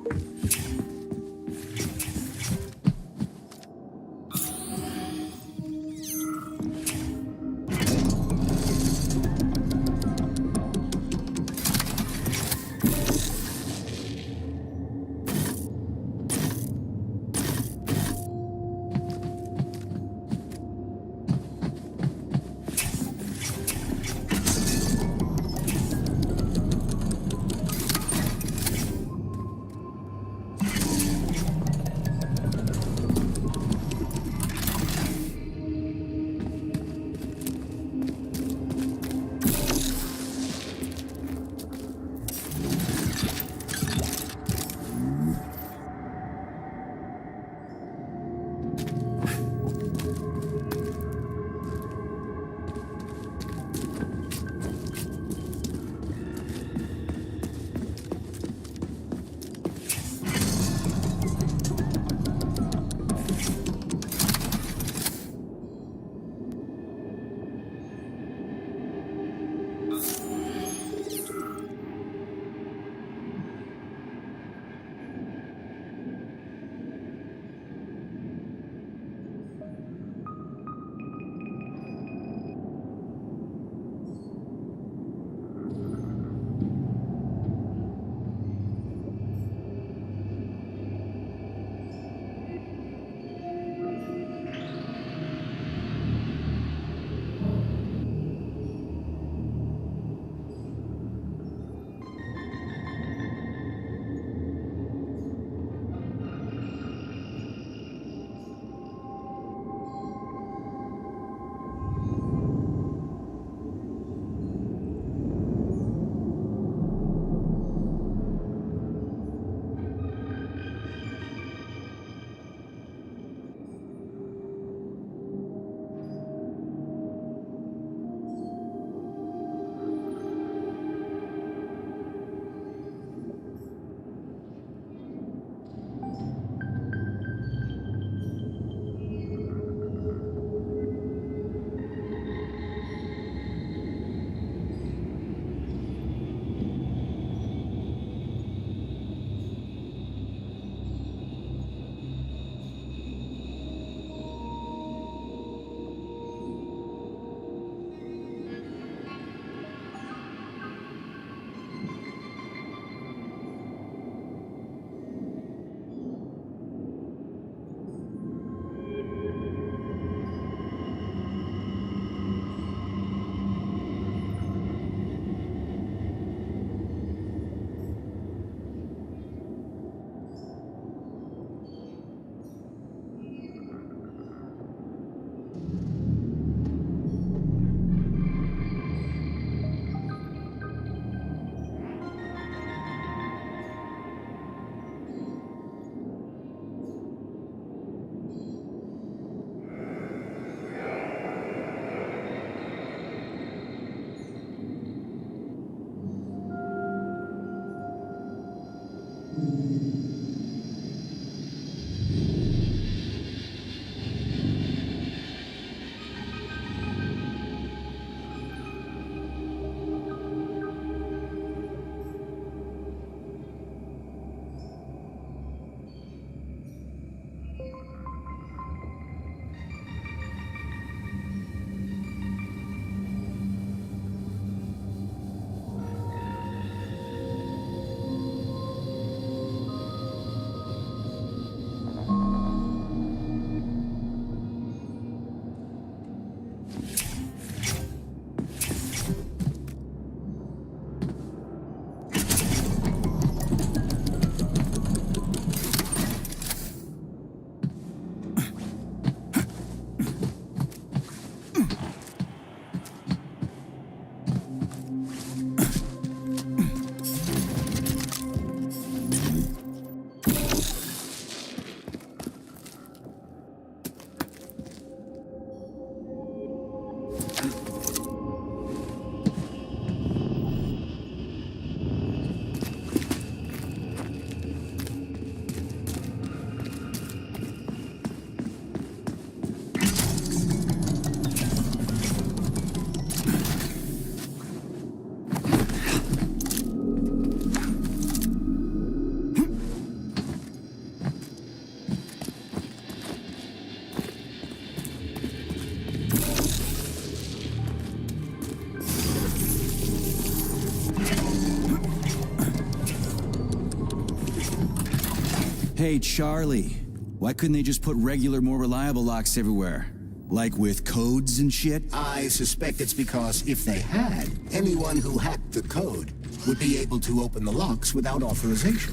S1: Hey, Charlie. Why couldn't they just put regular, more reliable locks everywhere? Like with codes and shit?
S2: I suspect it's because if they had, anyone who hacked the code would be able to open the locks without authorization.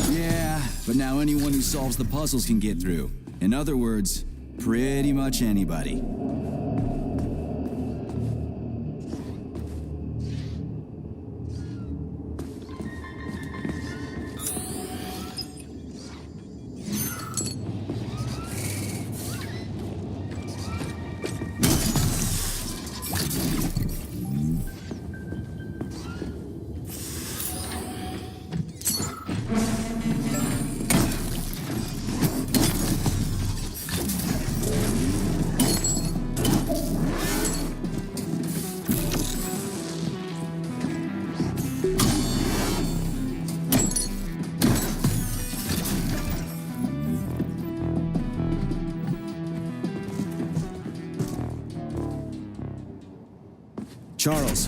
S1: Yeah, but now anyone who solves the puzzles can get through. In other words, pretty much anybody. Charles,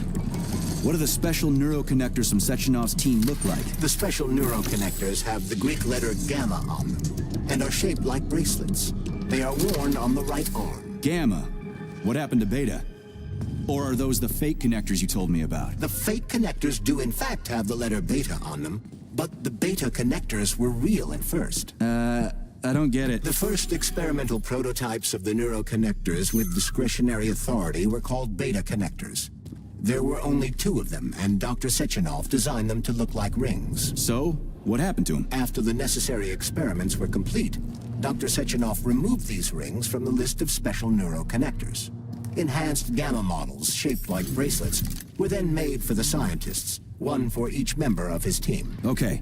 S1: what do the special neuroconnectors from Sechenov's team look like?
S2: The special neuroconnectors have the Greek letter gamma on them and are shaped like bracelets. They are worn on the right arm.
S1: Gamma? What happened to Beta? Or are those the fake connectors you told me about?
S2: The fake connectors do in fact have the letter beta on them, but the beta connectors were real at first.
S1: I don't get it.
S2: The first experimental prototypes of the neuroconnectors with discretionary authority were called beta connectors. There were only 2 of them, and Dr. Sechenov designed them to look like rings.
S1: So, what happened to him?
S2: After the necessary experiments were complete, Dr. Sechenov removed these rings from the list of special neuroconnectors. Enhanced gamma models, shaped like bracelets, were then made for the scientists, one for each member of his team.
S1: Okay,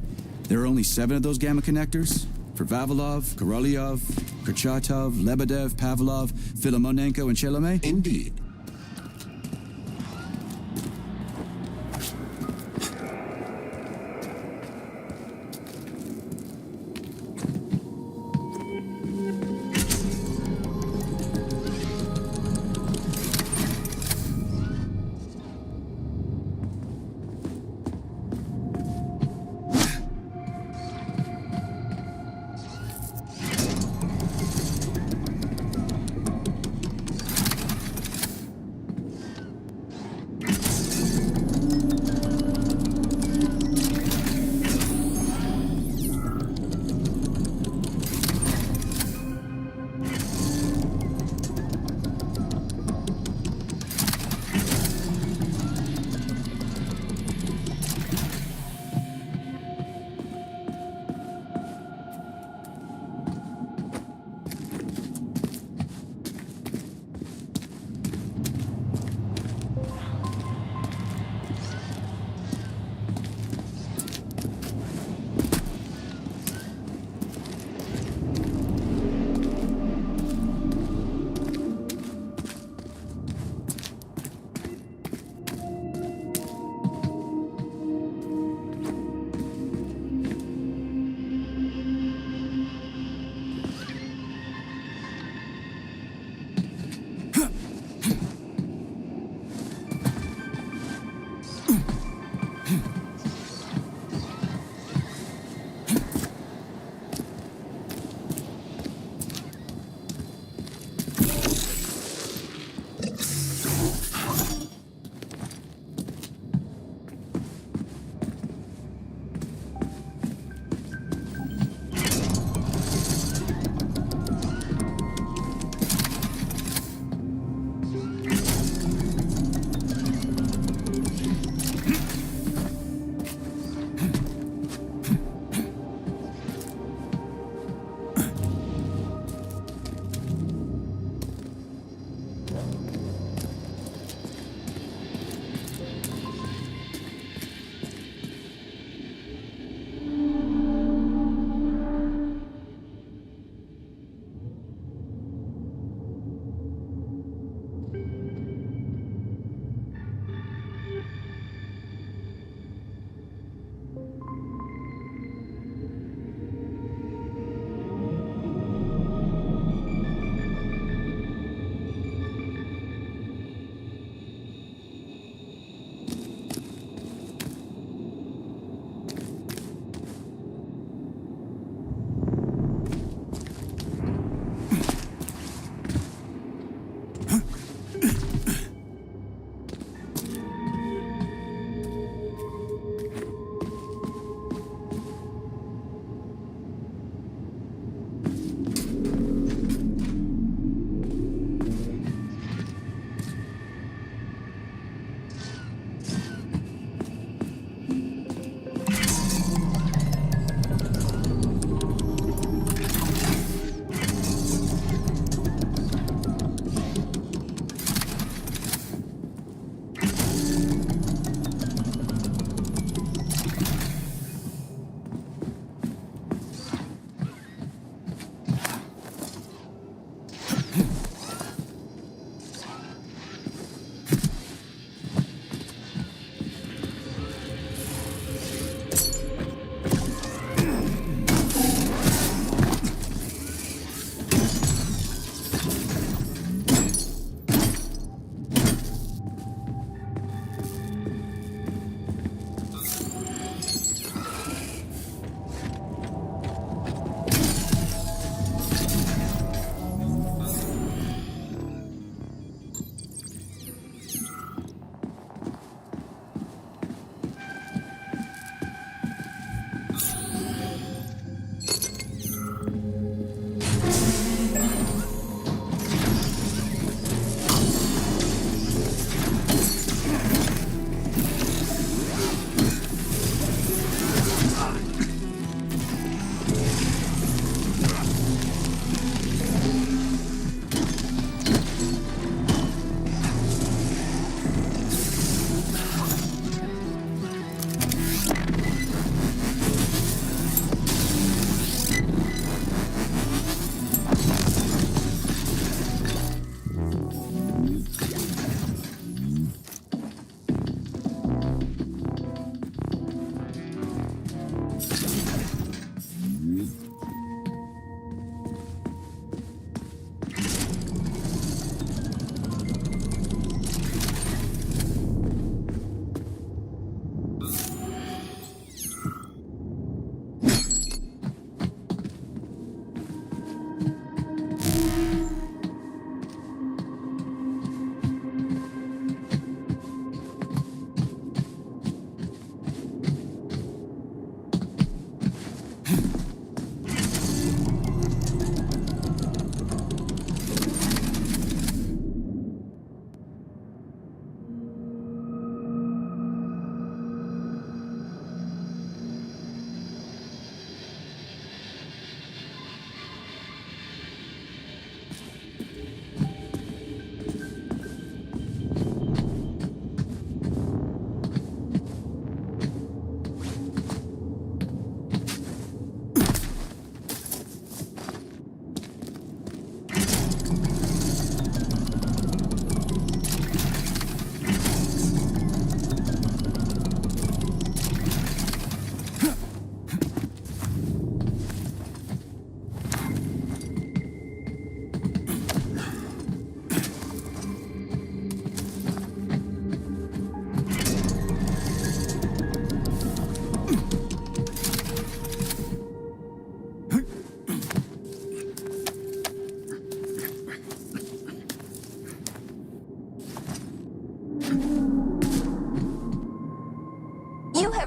S1: there are only 7 of those gamma connectors? For Vavilov, Korolyov, Kurchatov, Lebedev, Pavlov, Filomonenko, and Chelome?
S2: Indeed.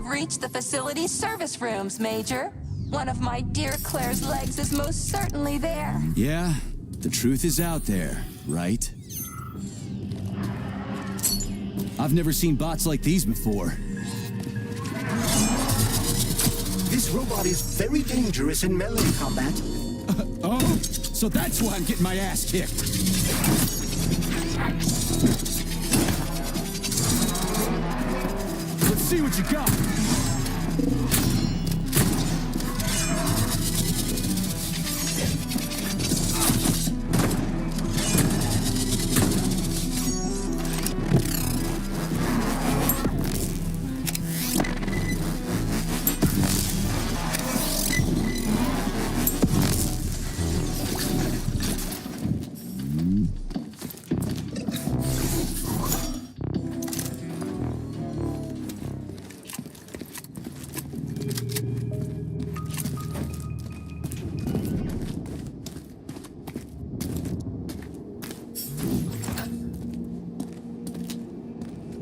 S4: have reached the facility's service rooms, Major. One of my dear Claire's legs is most certainly there.
S1: Yeah, the truth is out there, right? I've never seen bots like these before.
S2: This robot is very dangerous in melee combat.
S1: Oh, so that's why I'm getting my ass kicked. Let's see what you got.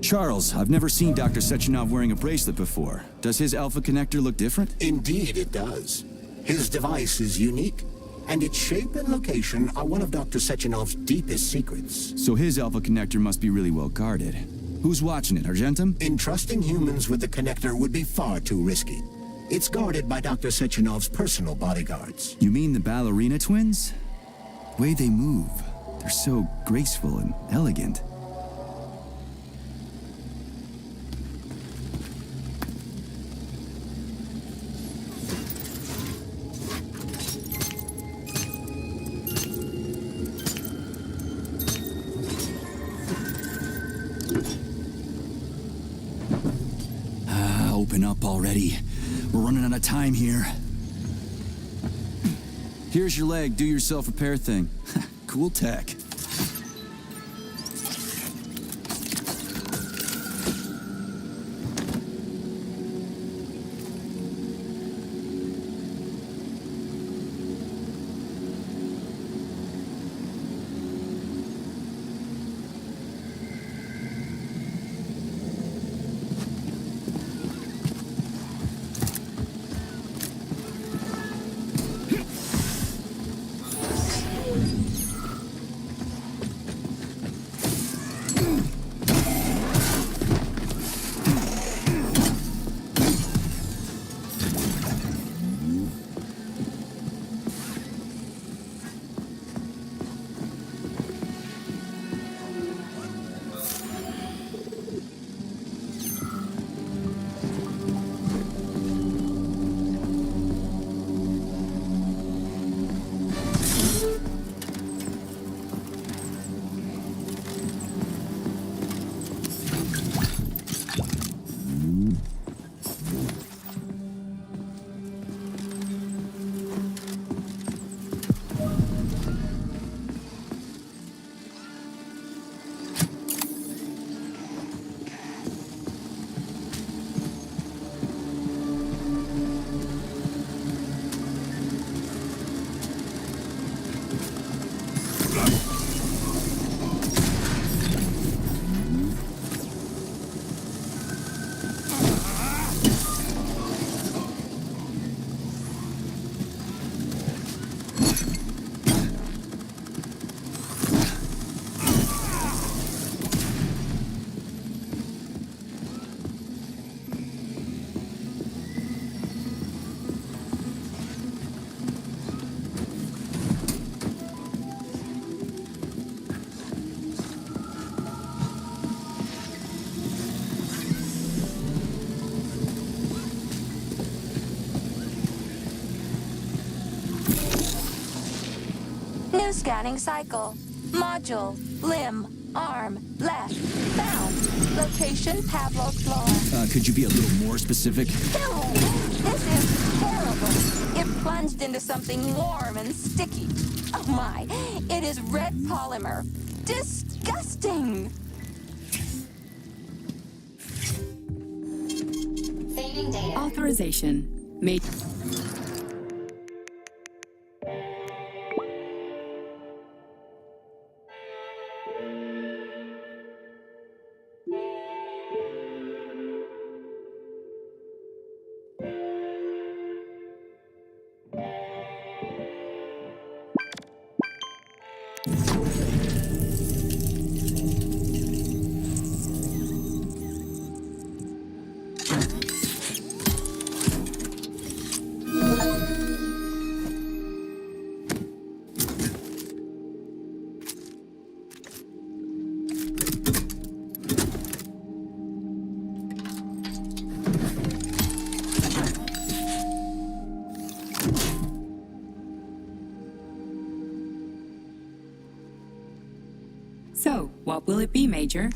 S1: Charles, I've never seen Dr. Sechenov wearing a bracelet before. Does his alpha connector look different?
S2: Indeed it does. His device is unique, and its shape and location are one of Dr. Sechenov's deepest secrets.
S1: So his alpha connector must be really well guarded. Who's watching it, Argentum?
S2: Entrusting humans with the connector would be far too risky. It's guarded by Dr. Sechenov's personal bodyguards.
S1: You mean the ballerina twins? The way they move, they're so graceful and elegant. Open up already. We're running out of time here. Here's your leg, do yourself repair thing. Cool tech.
S4: New scanning cycle. Module, limb, arm, left, found. Location, Pavlov floor.
S1: Could you be a little more specific?
S4: Ew, this is terrible. It plunged into something warm and sticky. Oh my, it is red polymer. Disgusting.
S7: Saving data.
S3: Authorization. Made.
S8: will it be, Major?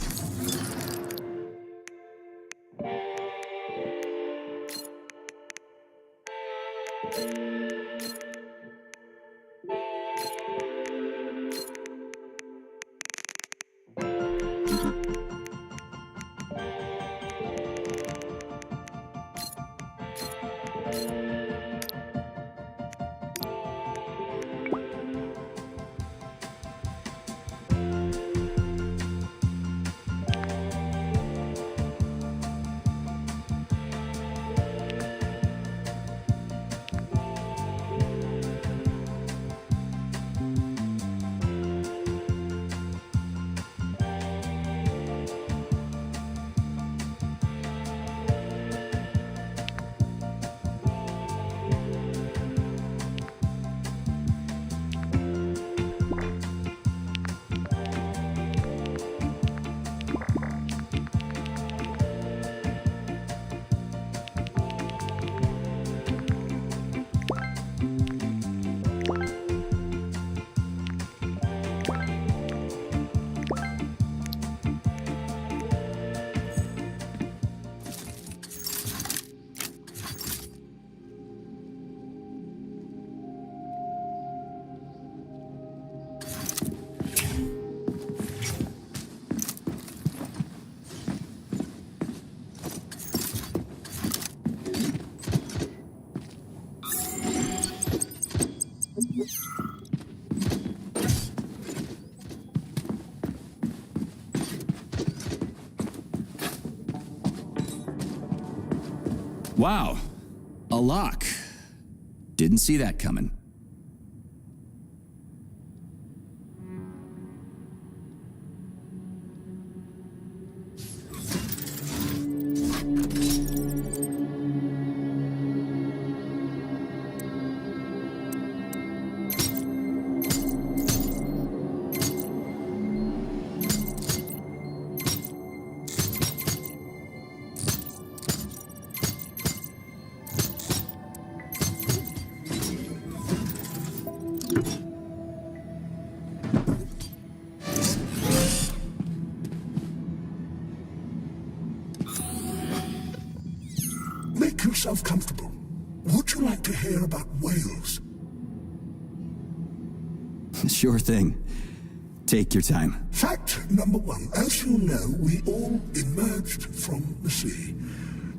S1: Wow, a lock. Didn't see that coming.
S6: Make yourself comfortable. Would you like to hear about whales?
S1: Sure thing. Take your time.
S6: Fact number one. As you know, we all emerged from the sea.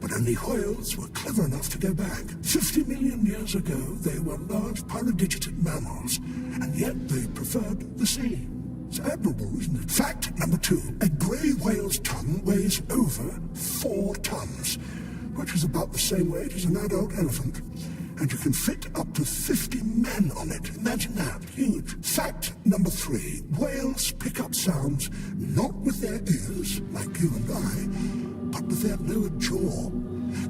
S6: But only whales were clever enough to go back. 50 million years ago, they were large paradigited mammals, and yet they preferred the sea. It's admirable, isn't it? Fact number two. A grey whale's tongue weighs over 4 tons, which is about the same weight as an adult elephant. And you can fit up to 50 men on it. Imagine that. Huge. Fact number 3. Whales pick up sounds not with their ears, like you and I, but with their lower jaw.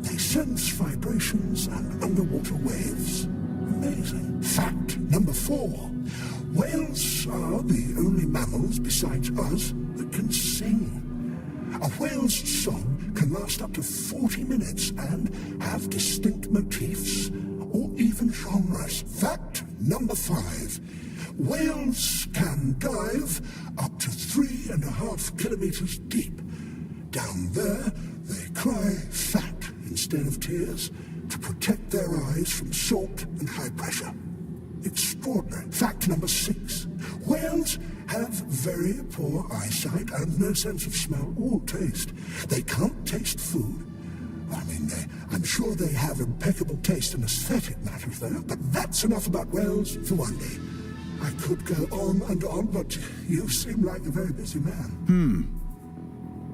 S6: They sense vibrations and underwater waves. Amazing. Fact number 4. Whales are the only mammals besides us that can sing. A whale's song can last up to 40 minutes and have distinct motifs or even genres. Fact number 5. Whales can dive up to 3.5 kilometers deep. Down there, they cry fat instead of tears to protect their eyes from salt and high pressure. Extraordinary. Fact number 6. Whales have very poor eyesight and no sense of smell or taste. They can't taste food. I mean, I'm sure they have impeccable taste in aesthetic matters, though, but that's enough about whales for one day. I could go on and on, but you seem like a very busy man.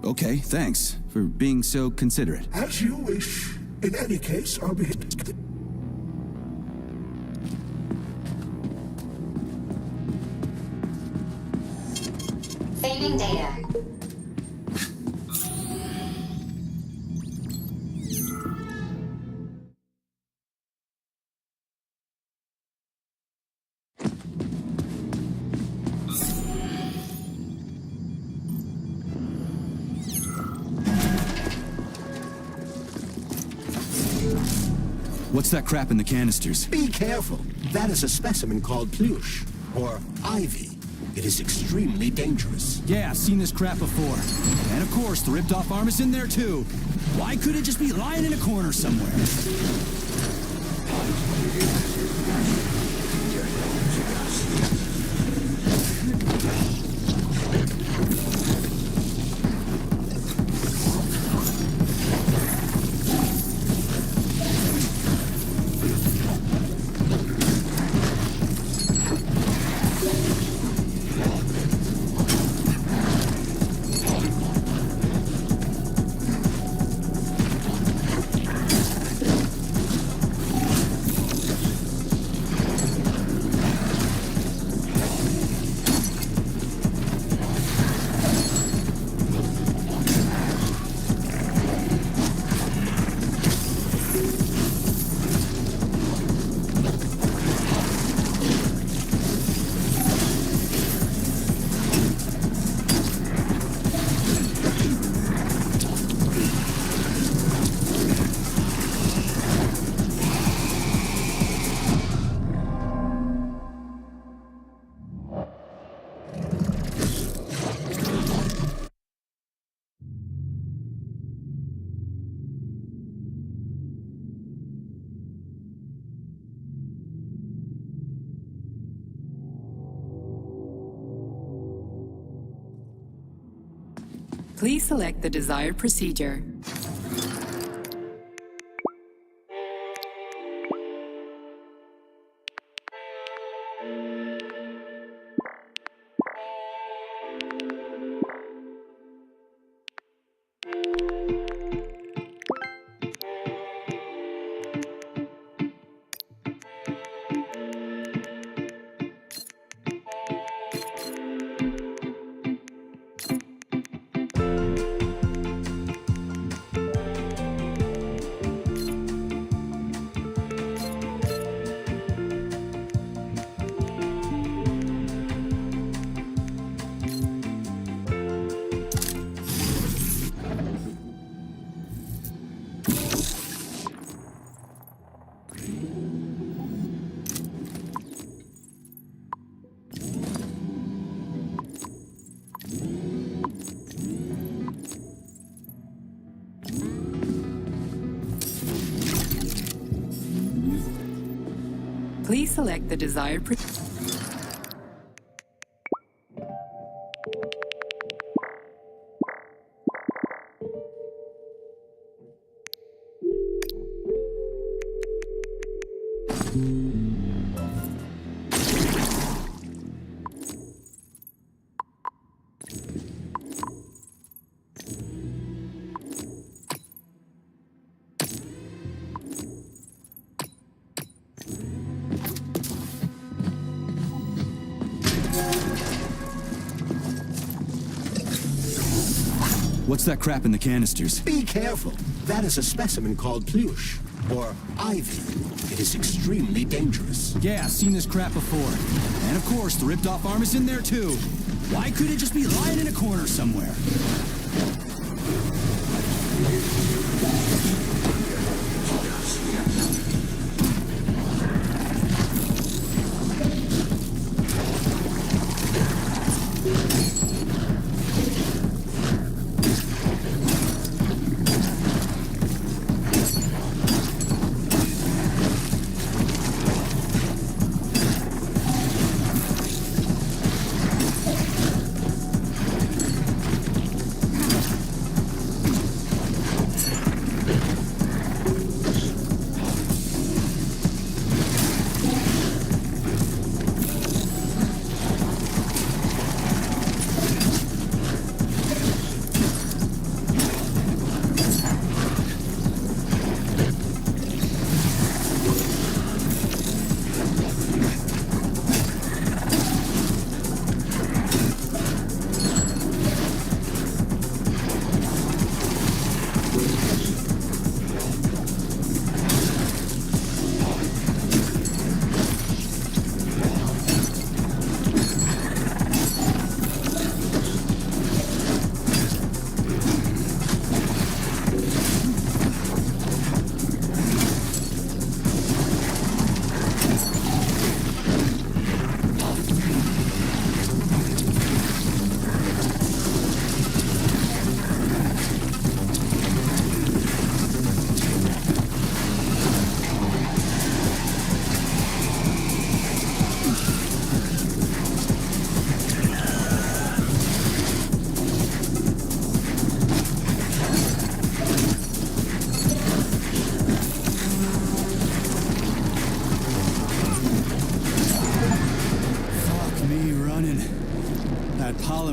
S1: Okay, thanks for being so considerate.
S6: As you wish. In any case, I'll be...
S7: Saving data.
S1: What's that crap in the canisters?
S2: Be careful. That is a specimen called pluche, or ivy. It is extremely dangerous.
S1: Yeah, I've seen this crap before. And of course, the ripped-off arm is in there too. Why couldn't it just be lying in a corner somewhere?
S3: Please select the desired procedure. Please select the desired procedure.
S1: What's that crap in the canisters?
S2: Be careful. That is a specimen called pluche, or ivy. It is extremely dangerous.
S1: Yeah, I've seen this crap before. And of course, the ripped-off arm is in there too. Why couldn't it just be lying in a corner somewhere?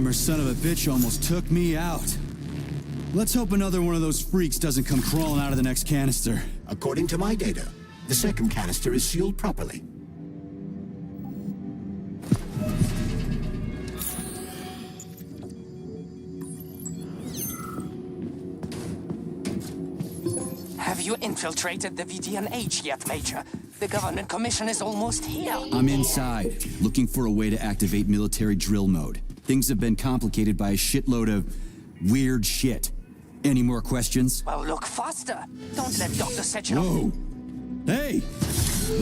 S1: Oppenheimer son of a bitch almost took me out. Let's hope another one of those freaks doesn't come crawling out of the next canister.
S2: According to my data, the second canister is sealed properly.
S5: Have you infiltrated the VDNH yet, Major? The government commission is almost here.
S1: I'm inside, looking for a way to activate military drill mode. Things have been complicated by a shitload of weird shit. Any more questions?
S5: Well, look faster. Don't let Dr. Sechenov...
S1: Whoa! Hey!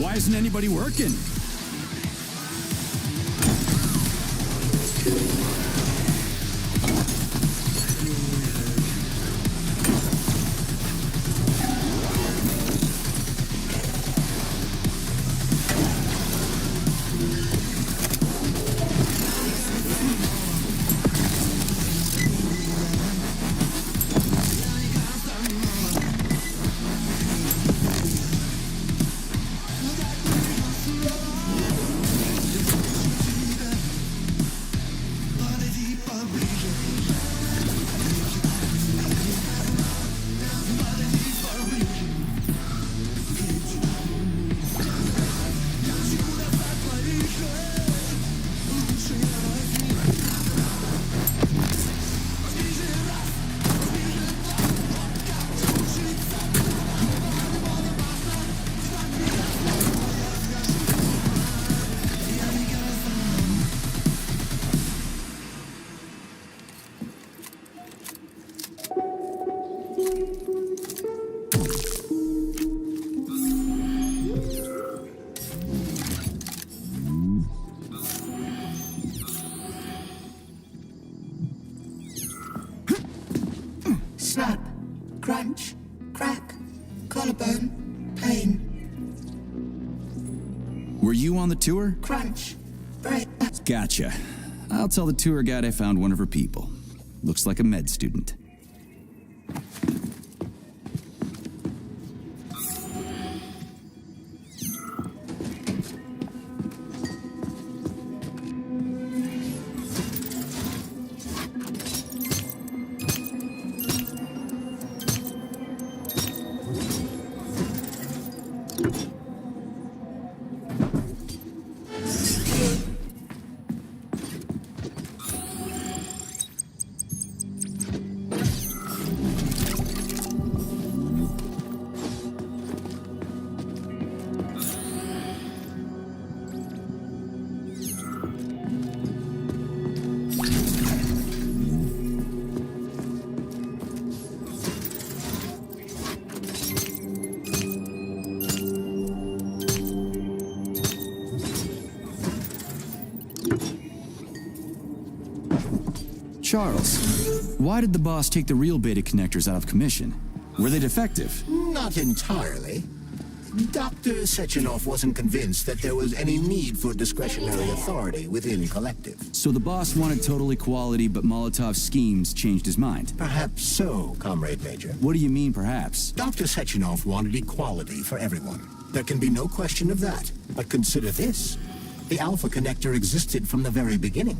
S1: Why isn't anybody working?
S8: Snap, crunch, crack, collarbone, pain,
S1: Were you on the tour?
S8: crunch, break.
S1: Gotcha. I'll tell the tour guide I found one of her people. Looks like a med student. Charles, why did the boss take the real beta connectors out of commission? Were they defective?
S2: Not entirely. Dr. Sechenov wasn't convinced that there was any need for discretionary authority within Collective.
S1: So the boss wanted total equality, but Molotov's schemes changed his mind.
S2: Perhaps so, Comrade Major.
S1: What do you mean, perhaps?
S2: Dr. Sechenov wanted equality for everyone. There can be no question of that. But consider this. The Alpha Connector existed from the very beginning.